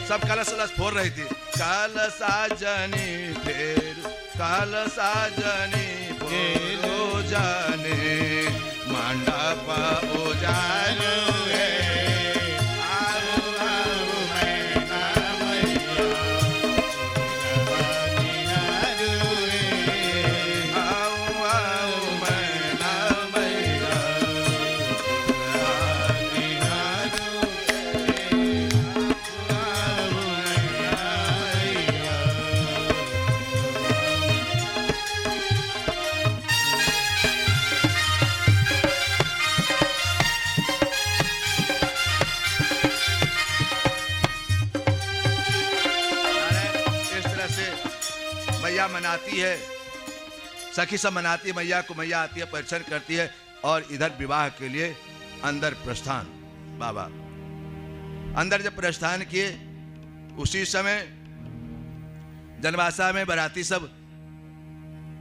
सब कलश वलश फोड़ रही थी। कलशा जनी फेर, कलशा जनी फेरो जाने, मंडप ओ जानो है। आओ आओ मैना मैया, आओ आओ मैना मैया, मैया मनाती है, सखी सब मनाती है मैया को। मैया आती है, परीक्षण करती है और इधर विवाह के लिए अंदर प्रस्थान। बाबा अंदर जब प्रस्थान किए, उसी समय जनवासा में बराती सब,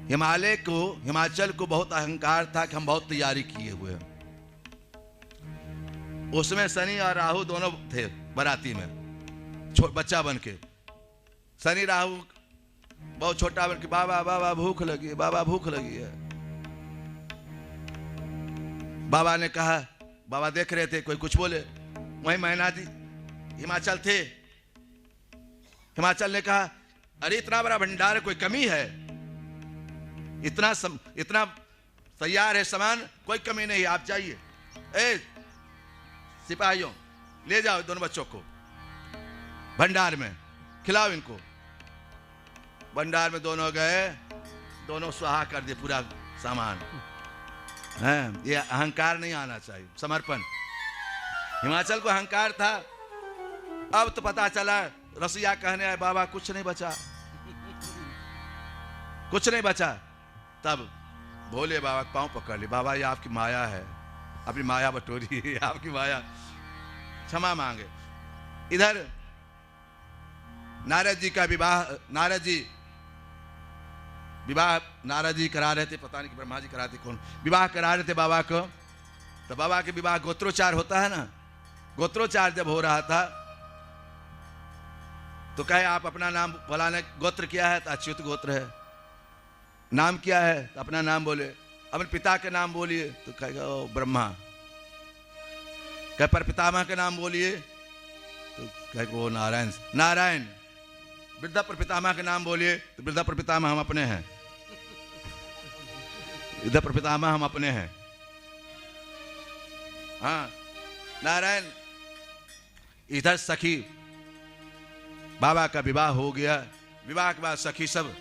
हिमाचल को बहुत अहंकार था कि हम बहुत तैयारी किए हुए हैं। उसमें शनि और राहु दोनों थे बराती में, बच्चा बन के। शनि राहु बहुत छोटा बन के, बाबा बाबा भूख लगी है, बाबा भूख लगी है। बाबा ने कहा, बाबा देख रहे थे कोई कुछ बोले, वहीं मैना जी हिमाचल थे। हिमाचल ने कहा, अरे इतना बड़ा भंडार है, कोई कमी है? इतना तैयार है सामान, कोई कमी नहीं, आप जाइए। ए सिपाहियों, ले जाओ दोनों बच्चों को भंडार में, खिलाओ इनको। भंडार में दोनों गए, दोनों स्वाहा कर दिए पूरा सामान। हैं, ये अहंकार नहीं आना चाहिए, समर्पण। हिमाचल को अहंकार था, अब तो पता चला रसिया कहने आए बाबा कुछ नहीं बचा, कुछ नहीं बचा। तब भोले बाबा पांव पकड़ ली, बाबा ये आपकी माया है, अपनी माया बटोरी, आपकी माया, क्षमा मांगे। इधर नारद जी का विवाह, नारद जी विवाह नारद जी करा रहे थे, पता नहीं कि ब्रह्मा जी कराते कौन, विवाह करा रहे थे बाबा को। तो बाबा के विवाह गोत्रोच्चार होता है ना, गोत्रोच्चार जब हो रहा था तो कहे आप अपना नाम फलाने गोत्र क्या है, तो अच्युत गोत्र है। नाम क्या है, तो अपना नाम बोले। अपने पिता के नाम बोलिए, तो कहेगा ओ ब्रह्मा। कहे पर पितामह के नाम बोलिए, तो कहे वो नारायण। नारायण। वृद्धा पर पितामह के नाम बोलिए, तो वृद्धा पर पितामह हम अपने हैं, वृद्धा पर पितामह हम अपने हैं। हाँ नारायण। इधर सखी, बाबा का विवाह हो गया। विवाह के बाद सखी सब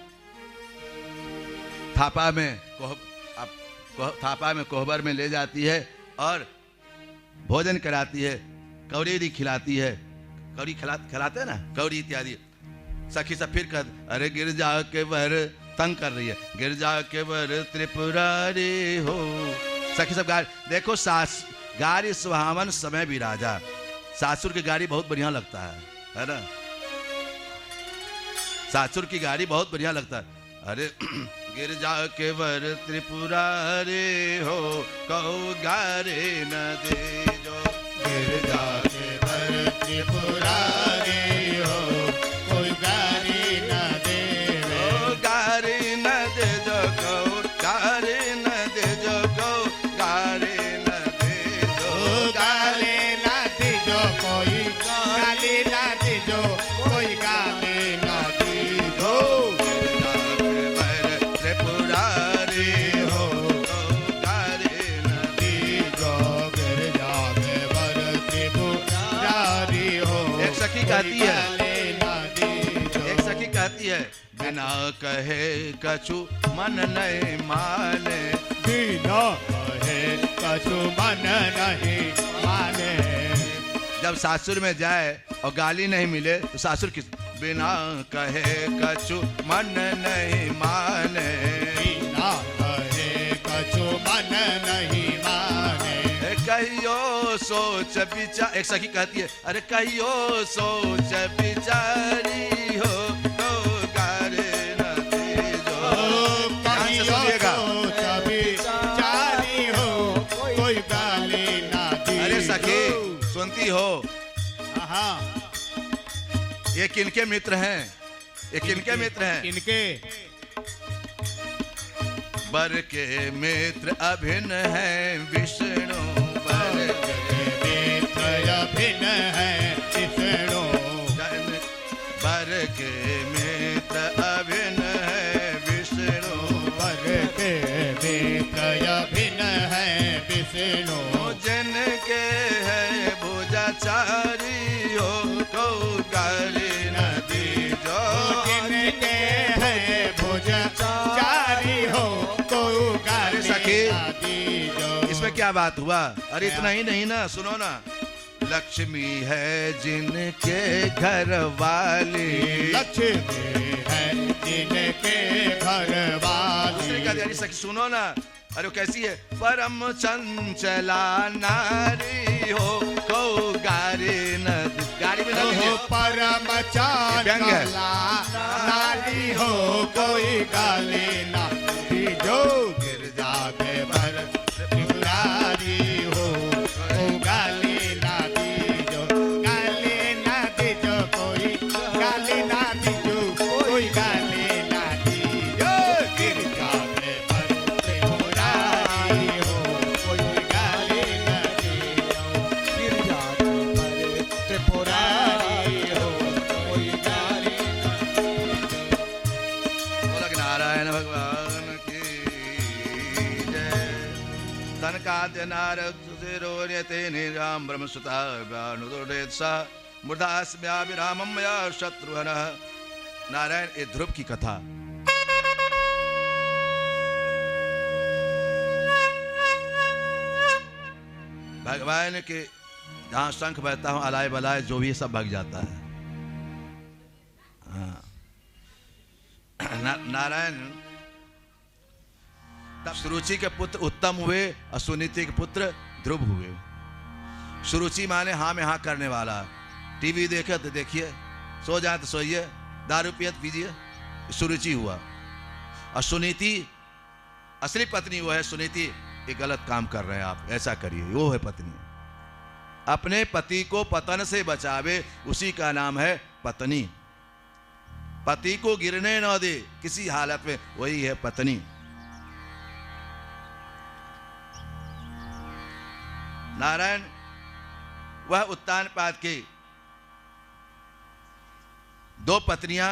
थापा में थापा में कोहबर में ले जाती है और भोजन कराती है, कौड़ी खिलाती है, कौड़ी खिलाते हैं ना, कौड़ी इत्यादि। सखी सब फिर कह, अरे गिरजा के वर तंग कर रही है, गिरजा के वर त्रिपुरारी हो। सखी सब गा, देखो सास गाड़ी सुहावन समय भी राजा, सासुर की गाड़ी बहुत बढ़िया लगता है ना, सासुर की गाड़ी बहुत बढ़िया लगता है। अरे गिरजा के वर त्रिपुरारी हो, कहो गारे न दे जो, गिरजा के वर त्रिपुरारी हो, कोई गारी न देवे, गारी न दे जो, कहो गारी न दे जो, कहो गारी न दे जो, गाली न दीजो, कोई गाली न दीजो, कोई गाली न दीजो। त्रिपुरारी हो, गारी न दीजो, गिरजा के वर त्रिपुरारी हो, एक सखी कहती है, गाली न दीजो। एक सखी कहती है, बिना कहे कछु मन नहीं माने, बिना कहे कछु मन नहीं माने। जब सासुर में जाए और गाली नहीं मिले तो सासुर किस, बिना कहे कछु मन नहीं माने, बिना कहे कछु मन नहीं माने। कहियो सोच विचार। एक सखी कहती है, अरे कहियो सोच विचारी हो, तो गारे न दीजो। ध्यान से सुनिएगा। चारी हो, कोई गाली ना दी। अरे सखी सुनती हो, हाँ, ये किनके मित्र हैं, ये किनके मित्र हैं? इनके बर के मित्र अभिन्न हैं विष्णु, बर के मित्र भिन्न है विष्णु। बर के मित्र अभिन्न है विष्णु, बर के मित्र भिन्न है विष्णु। जिनके है भुजाचारी हो, को गाली न दीजो। जिनके है भुजाचारी हो, को गाली सखी, ना दीजो। इसमें क्या बात हुआ? अरे इतना ही नहीं ना, सुनो ना। लक्ष्मी है जिनके घर वाली, लक्ष्मी है जिनके घर वाली। यानी सखी सुनो ना। अरे वो कैसी है? परम चंचला नारी हो, को गारी न, गाड़ी में हो परम चंचला नारी हो, कोई गाली ना दीजो। गिरजा के वर त्रिपुरारी हो, को गाली ना दीजो। गाली ना दीजो, कोई गाली ना दीजो, कोई गाली ना दीजो। गिरजा के वर त्रिपुरारी हो, कोई गाली ना दीजो। गिरजा के वर त्रिपुरारी हो, कोई गाली ना बोला कि नारायण भगवान की जय। तनकाद्य नारद सुशिरोन्यते निराम ब्रह्मसुता व्यानुदोडेत सा मूर्धास्म्याभिरामं मया शत्रुहनः। नारायण, ये ध्रुव की कथा। भगवान के जहां शंख बजता हूं अलाय बलाय जो भी सब भग जाता है। हाँ। नारायण तब सुरुचि के पुत्र उत्तम हुए और सुनीति के पुत्र ध्रुव हुए। सुरुचि माने हाँ में हाँ करने वाला, टीवी देखे तो देखिए, सो जाए तो सोइए, दारू पिए तो पीजिए, सुरुचि हुआ। और सुनीति असली पत्नी वो है। सुनीति ये गलत काम कर रहे हैं आप, ऐसा करिए, वो है पत्नी। अपने पति को पतन से बचावे, उसी का नाम है पत्नी। पति को गिरने न दे किसी हालत में, वही है पत्नी। नारायण वह उत्तानपाद के दो पत्नियां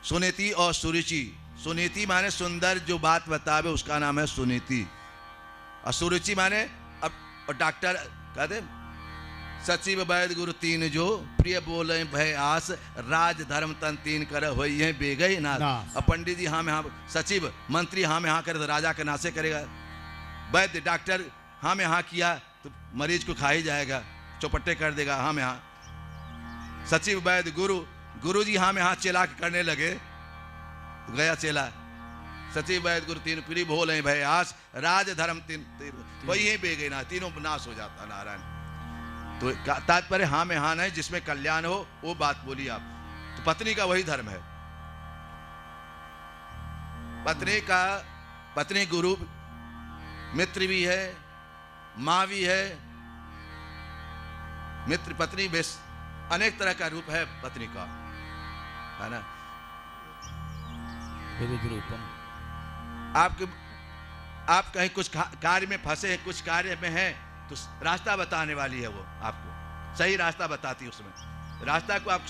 सुनीति और सुरुचि। सुनीति माने सुंदर जो बात बतावे उसका नाम है सुनीति, और सुरुचि माने अब डॉक्टर कहते सचिव वैद्य गुरु तीन जो, प्रिय बोले भय आस, राज धर्म तन तीन कर होई है बेगई नाथ। अब पंडित जी हाँ में हाँ, सचिव मंत्री हाँ में हाँ करे तो राजा के नासे करेगा, वैद्य डॉक्टर हाँ में हाँ किया तो मरीज को खा ही जाएगा, चौपट्टे कर देगा हाँ में हाँ। सचिव वैद्य गुरु जी हाँ में हाँ चेला करने लगे तो गया चेला। सचिव वैद्य गुरु तीन प्रिय बोले भय आस, राज धर्म तीन वही है बेगई नाथ, तीनों नाश हो जाता। नारायण तो तात्पर्य हाँ में हाँ नहीं, जिसमें कल्याण हो वो बात बोली आप। तो पत्नी का वही धर्म है। पत्नी गुरु मित्र भी है, माँ भी है। मित्र पत्नी बेस अनेक तरह का रूप है पत्नी का, है ना। आप कहीं कुछ कार्य में फंसे हैं, कुछ कार्य में हैं, तो रास्ता बताने वाली है वो, आपको सही रास्ता बताती है। उसमें रास्ता को आप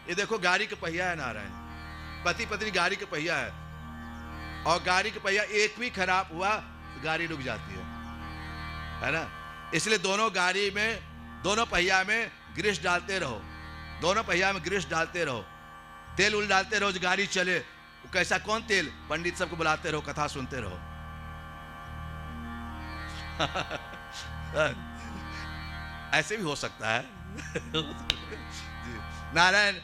ये देखो गाड़ी का पहिया है नारायण, पति पत्नी गाड़ी का पहिया है, और गाड़ी का पहिया एक भी खराब हुआ तो गाड़ी रुक जाती है ना। इसलिए दोनों पहिया में ग्रीस डालते रहो, दोनों पहिया में ग्रीस डालते रहो, तेल उल डालते रहो जो गाड़ी चले। कैसा कौन तेल, पंडित सबको बुलाते रहो, कथा सुनते रहो। ऐसे भी हो सकता है। नारायण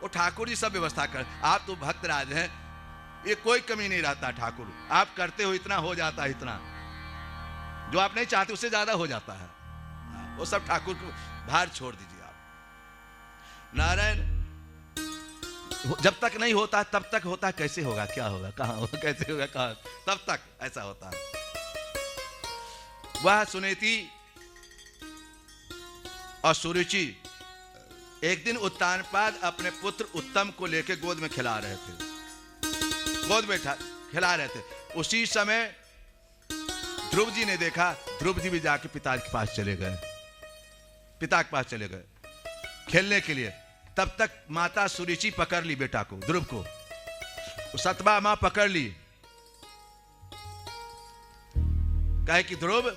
वो ठाकुर जी सब व्यवस्था कर, आप तो भक्त राज हैं, ये कोई कमी नहीं रहता। ठाकुर आप करते हो इतना हो जाता है, इतना जो आप नहीं चाहते उससे ज्यादा हो जाता है। वो सब ठाकुर को भार छोड़ दीजिए आप। नारायण जब तक नहीं होता तब तक होता, कैसे होगा, क्या होगा, कहाँ होगा, कैसे होगा, कहाँ, तब तक ऐसा होता है। वह सुनीति और सुरुचि एक दिन उत्तानपाद अपने पुत्र उत्तम को लेकर गोद में खिला रहे थे, गोद में खिला रहे थे। उसी समय ध्रुव जी ने देखा, ध्रुव जी भी जाके पिता के पास चले गए, पिता के पास चले गए खेलने के लिए। तब तक माता सुरुचि पकड़ ली बेटा को, ध्रुव को, सतबा मां पकड़ ली, कहे कि ध्रुव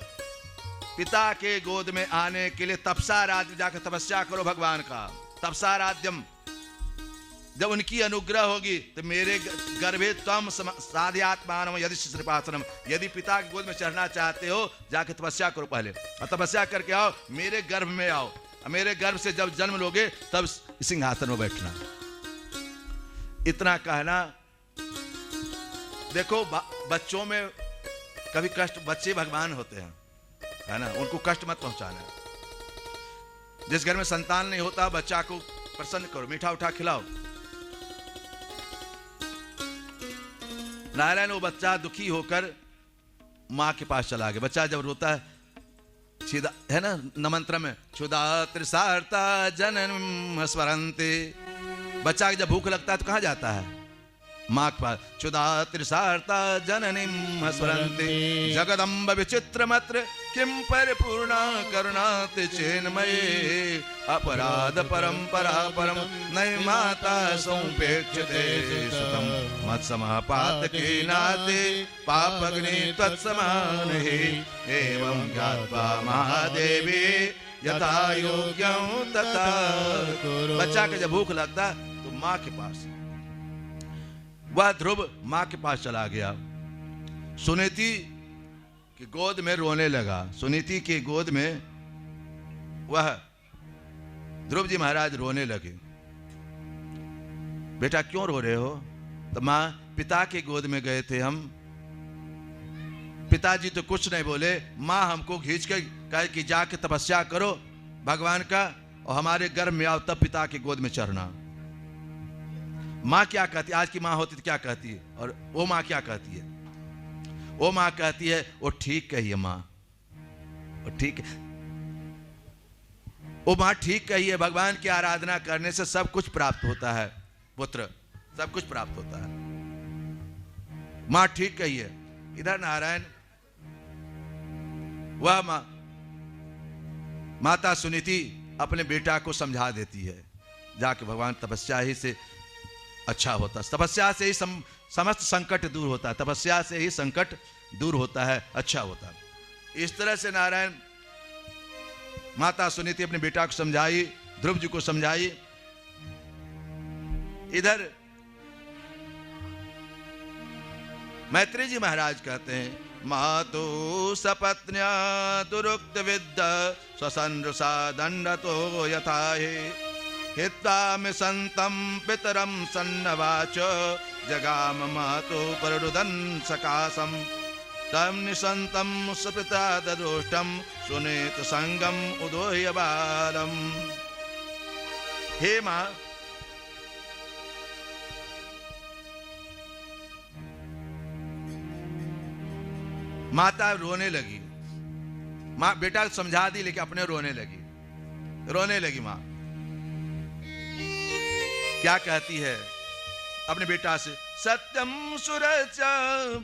पिता के गोद में आने के लिए तपसा राज्य जाकर तपस्या करो भगवान का, तपसा राज्यम। जब उनकी अनुग्रह होगी तो मेरे गर्भे तम साध्यात्मान यदि श्रीपासनम, यदि पिता के गोद में चढ़ना चाहते हो जाके तपस्या करो पहले, और तपस्या करके आओ, मेरे गर्भ में आओ, मेरे गर्भ से जब जन्म लोगे तब सिंहासन में बैठना। इतना कहना। देखो बच्चों में कभी कष्ट, बच्चे भगवान होते हैं, है ना, उनको कष्ट मत पहुंचाना। जिस घर में संतान नहीं होता बच्चा को प्रसन्न करो, मीठा उठा खिलाओ। नारायण वो बच्चा दुखी होकर मां के पास चला गया। बच्चा जब रोता है है ना, नमंत्र में क्षुधा त्रिसार्ता जनन स्मरन्ते, बच्चा जब भूख लगता है तो कहाँ जाता है, मां के पास। क्षुधा त्रिसार्ता जननीं स्मरन्ते, जगदम्ब विचित्रमत्र किं परिपूर्णा करुणाते चेन्मये, अपराध परंपरा परम नय माता सौपेक्षते सुतम, मत्समः पातके नाते पापग्नि तत्समान हे, एवं ज्ञात्वा महादेवी यथा योग्यं तथा कुरु। बच्चा के जब भूख लगता तो मां के पास, वह ध्रुव मां के पास चला गया। सुनीति कि गोद में रोने लगा। सुनीति की गोद में वह ध्रुव जी महाराज रोने लगे। बेटा क्यों रो रहे हो? तो मां, पिता के गोद में गए थे हम, पिताजी तो कुछ नहीं बोले, मां हमको खींच के कहे कि जाके तपस्या करो भगवान का और हमारे गर्भ में आओ, तब पिता के गोद में चढ़ना। मां क्या कहती है? आज की मां होती तो क्या कहती है? और वो मां क्या कहती है? वो मां कहती है वो ठीक कही मां, वो ठीक, वो मां ठीक कही है। भगवान की आराधना करने से सब कुछ प्राप्त होता है पुत्र, सब कुछ प्राप्त होता है। मां ठीक कही है। इधर नारायण वह माता सुनीति अपने बेटा को समझा देती है, जाके भगवान तपस्या ही से अच्छा होता है, तपस्या से ही समस्त संकट दूर होता है, तपस्या से ही संकट दूर होता है, अच्छा होता है। इस तरह से नारायण माता सुनीति अपने बेटा को समझाई, ध्रुव जी को समझाई। इधर मैत्री जी महाराज कहते हैं, मातु सपत्न्या दुरुक्त विद्या स्वसंरुषा दंडतो यथाहि हित्वामि संतं पितरं सन्नवाच जगाम मातु पररुदन सकाशम तम निसंतं सुपिता ददोष्टम सुनेत संगम उदोह्य बालम। हे मां, माता रोने लगी। मां बेटा समझा दी लेकिन अपने रोने लगी मां। क्या कहती है अपने बेटा से? सत्यम सुरचा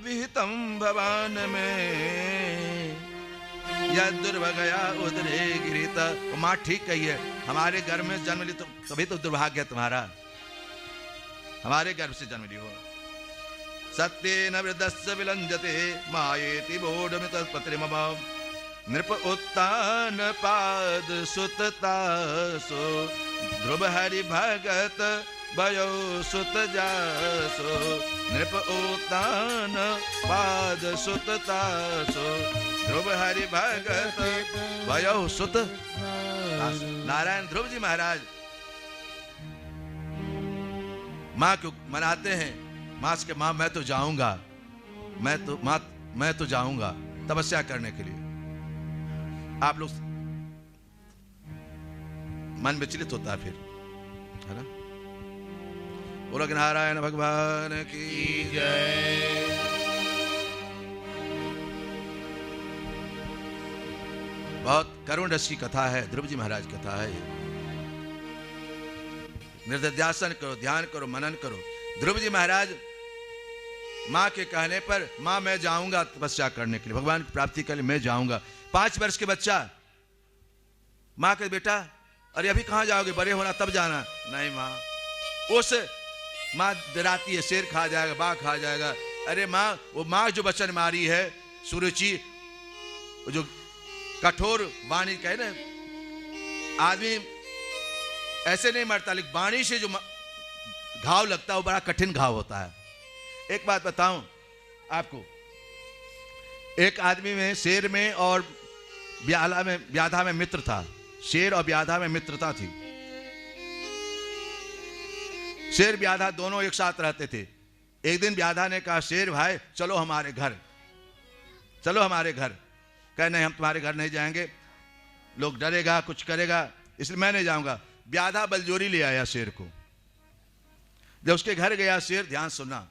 विहितम भवान में यद दुर्भगया उदरे गिरित। मां ठीक कही है, हमारे घर में जन्म ली तो तभी तो दुर्भाग्य तुम्हारा, हमारे गर्भ से जन्म ली हो। सत्येन वृद्धस्य विलंजते मायेति बोधमित पत्रिमम नृप उत्तान पाद सुततासो ध्रुव हरि भगत भयो सुत जासो नृप उत्तान पाद सुततासो ध्रुव हरि भगत भयो सुत। नारायण ध्रुव जी महाराज मां को मनाते हैं। मां के मां मैं तो जाऊंगा, मैं तो जाऊंगा तपस्या करने के लिए। आप लोग मन विचलित होता है फिर, है ना? बोलो नारायण भगवान की जय। बहुत करुण रस की कथा है, ध्रुव जी महाराज कथा है। निर्ध्यासन करो, ध्यान करो, मनन करो। ध्रुव जी महाराज मां के कहने पर, मां मैं जाऊंगा तपस्या करने के लिए, भगवान की प्राप्ति के लिए मैं जाऊंगा। 5 वर्ष के बच्चा, मां के बेटा अरे अभी कहां जाओगे, बड़े होना तब जाना। नहीं मां, उस मां डराती है शेर खा जाएगा, बाघ खा जाएगा। अरे मां, वो मां जो वचन मारी है सुरुचि, जो कठोर वाणी कहे ना, आदमी ऐसे नहीं मरता, लेकिन वाणी से जो घाव लगता है वो बड़ा कठिन घाव होता है। एक बात बताऊं आपको, एक आदमी में शेर में और व्याधा में मित्र था। शेर और व्याधा में मित्रता थी। शेर व्याधा दोनों एक साथ रहते थे। एक दिन व्याधा ने कहा, शेर भाई चलो हमारे घर, चलो हमारे घर। कहे नहीं, हम तुम्हारे घर नहीं जाएंगे, लोग डरेगा, कुछ करेगा, इसलिए मैं नहीं जाऊंगा। व्याधा बलजोरी ले आया शेर को। जब उसके घर गया शेर, ध्यान सुनना,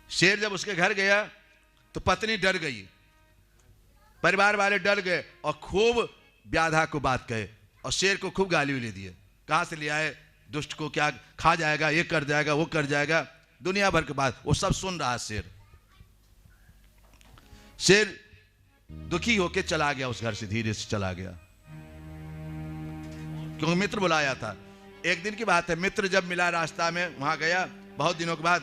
शेर जब उसके घर गया तो पत्नी डर गई, परिवार वाले डर गए और खूब व्याधा को बात कहे और शेर को खूब गाली उली दिए। कहां से ले आए दुष्ट को, क्या खा जाएगा, ये कर जाएगा, वो कर जाएगा, दुनिया भर की बात वो सब सुन रहा। शेर दुखी होके चला गया उस घर से, धीरे से चला गया, क्योंकि मित्र बुलाया था। एक दिन की बात है, मित्र जब मिला रास्ता में, वहां गया बहुत दिनों के बाद।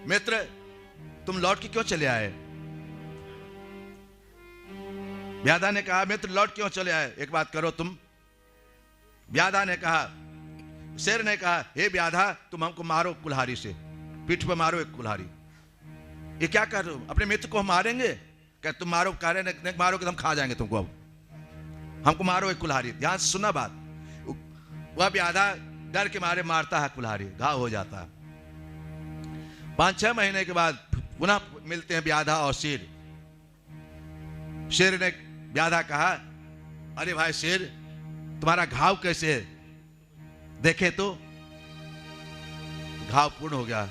मित्र तुम लौट के क्यों चले आए? व्याधा ने कहा, मित्र लौट क्यों चले आए, एक बात करो तुम। व्याधा ने कहा, शेर ने कहा, हे व्याधा तुम हमको मारो कुल्हाड़ी से, पीठ पे मारो एक कुल्हाड़ी। ये क्या कर रहे हो? अपने मित्र को हम मारेंगे? क्या तुम मारो, कह रहे नहीं मारो कि हम खा जाएंगे तुमको, अब हमको मारो एक कुल्हाड़ी। ध्यान से सुनना बात। वह व्याधा डर के मारे मारता है कुल्हाड़ी, घाव हो जाता है। 5-6 महीने के बाद पुनः मिलते हैं व्याधा और शेर। शेर ने व्याधा कहा, अरे भाई शेर, तुम्हारा घाव कैसे है? देखे तो घाव पूर्ण हो गया,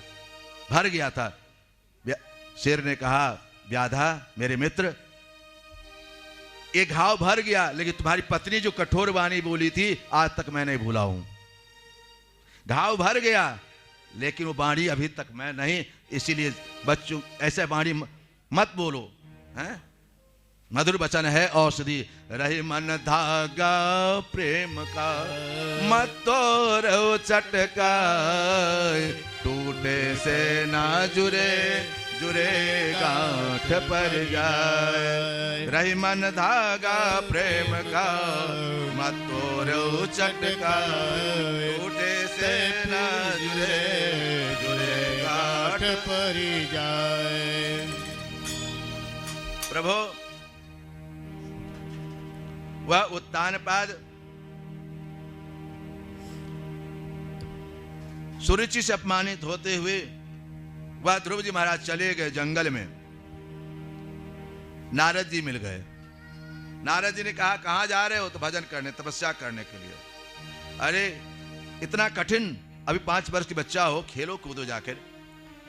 भर गया था। शेर ने कहा, व्याधा मेरे मित्र, एक घाव भर गया, लेकिन तुम्हारी पत्नी जो कठोर वाणी बोली थी आज तक मैं नहीं भूला हूं। घाव भर गया लेकिन वो वाणी अभी तक मैं नहीं, इसीलिए बच्चों ऐसे वाणी मत बोलो, हैं? मधुर वचन है औषधि। रही मन धागा प्रेम का, मत तोड़ो चटका, टूटे से ना जुरे, जुरे गांठ पर जाए। रही मन धागा प्रेम का, मत तोड़ो चटका, टूटे से ना जुरे, जुरे गांठ पर जाए। प्रभु वह उत्तानपाद सुरुचि से अपमानित होते हुए वह ध्रुव जी महाराज चले गए जंगल में। नारद जी मिल गए। नारद जी ने कहा, कहां जा रहे हो? तो भजन करने, तपस्या करने के लिए। अरे इतना कठिन, अभी 5 वर्ष की बच्चा हो, खेलो कूदो, जाकर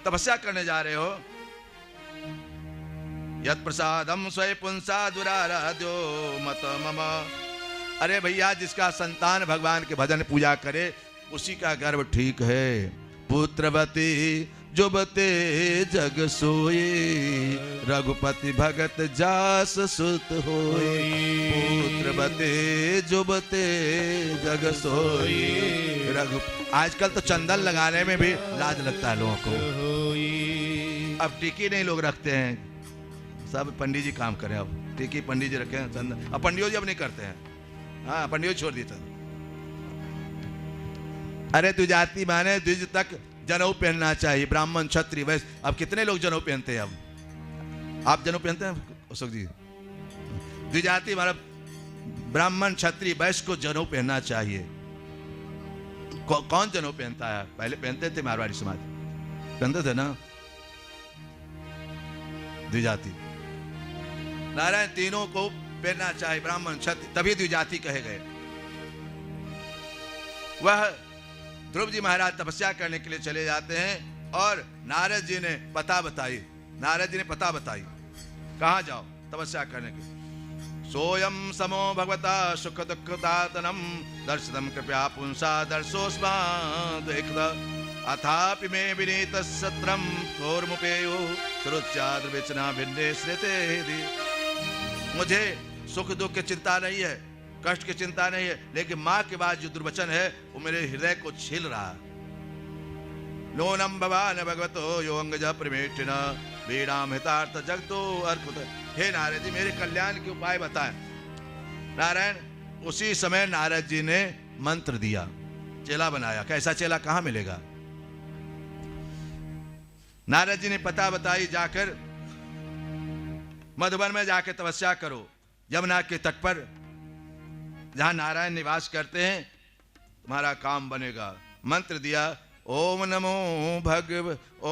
तपस्या करने जा रहे हो। यत् प्रसादम स्वय पुंसा दुराराध्यो मत मम। अरे भैया, जिसका संतान भगवान के भजन पूजा करे उसी का गर्व ठीक है। पुत्रवती जुबते जग सोई, रघुपति भगत जास सुत होई। पुत्रवती जुबते जग सोई, रघु। आजकल तो चंदन लगाने में भी लाज लगता है लोगों को। अब टीकी नहीं लोग रखते हैं, सब पंडित जी काम करें। अब टीकी पंडित जी रखे हैं, चंदन। अब पंडित जी अब नहीं करते हैं। हाँ, पंडित जी छोड़ दिए थे। अरे तू जाति माने द्विज तक जनेऊ पहनना चाहिए, ब्राह्मण क्षत्रिय वैश्य। अब कितने लोग जनेऊ पहनते हैं? अब आप जनेऊ पहनते हैं अशोक जी? द्विजाति मतलब ब्राह्मण क्षत्रिय वैश्य को जनेऊ पहनना चाहिए। कौन जनेऊ पहनता है? पहले पहनते थे मारवाड़ी समाज, पहनते थे ना द्विजाति। नारायण तीनों को पहनना चाहिए, ब्राह्मण क्षत्रिय, तभी द्विजाति कहे गए। वह ध्रुव जी महाराज तपस्या करने के लिए चले जाते हैं और नारद जी ने पता बताई। नारद जी ने पता बताई, कहां जाओ तपस्या करने के। सोयम समो भगवता सुख दुःखदातनम, दर्शनम कृपया पुंसा दर्शोस्माद एकदा, अथापि मे विनीत सत्रम कोर्मुपेयो सुरुच्याद्र विचना भिन्ने श्रेते। मुझे सुख दुख की चिंता नहीं है, कष्ट की चिंता नहीं है, लेकिन मां के बाद जो दुर्वचन है वो मेरे हृदय को छील रहा है। नोनम भवान भगवतो यो अंगज प्रमेटिन वीणाम हितार्थ जगतो अर्कुत। हे नारद जी, मेरे कल्याण के उपाय बताएं। नारायण, उसी समय नारद जी ने मंत्र दिया, चेला बनाया। कैसा चेला कहां मिलेगा? नारद जी ने पता बताई, जाकर मधुबन में जाकर तपस्या करो, यमुना के तट पर जहां नारायण निवास करते हैं, तुम्हारा काम बनेगा। मंत्र दिया, ओम नमो भगवते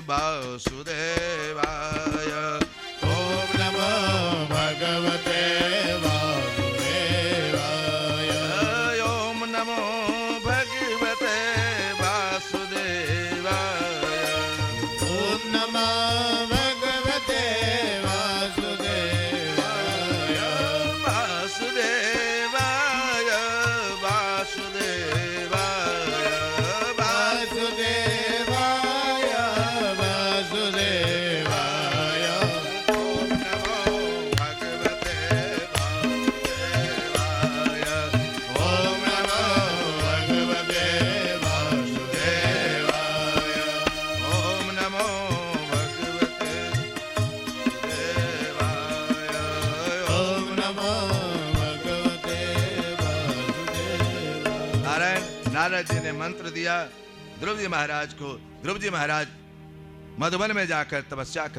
वासुदेवाय। ओम नमो भगवते वासुदेवाय। ओम नमो भगवते वासुदेवाय। ओम नमो भगवते वासुदेवाय। वासुदेवाय वासुदेवाय वासुदेवाय वासुदेवाय। ओम नमो भगवते वासुदेवाय। ओम नमो भगवते वासुदेवाय। ओम नमो भगवते वासुदेवाय। ओम नमो भगवते वासुदेवाय। नारायण, नारद जी ने मंत्र दिया, ध्रुव जी महाराज को, ध्रुव जी महाराज मधुबन में जाकर तपस्या कर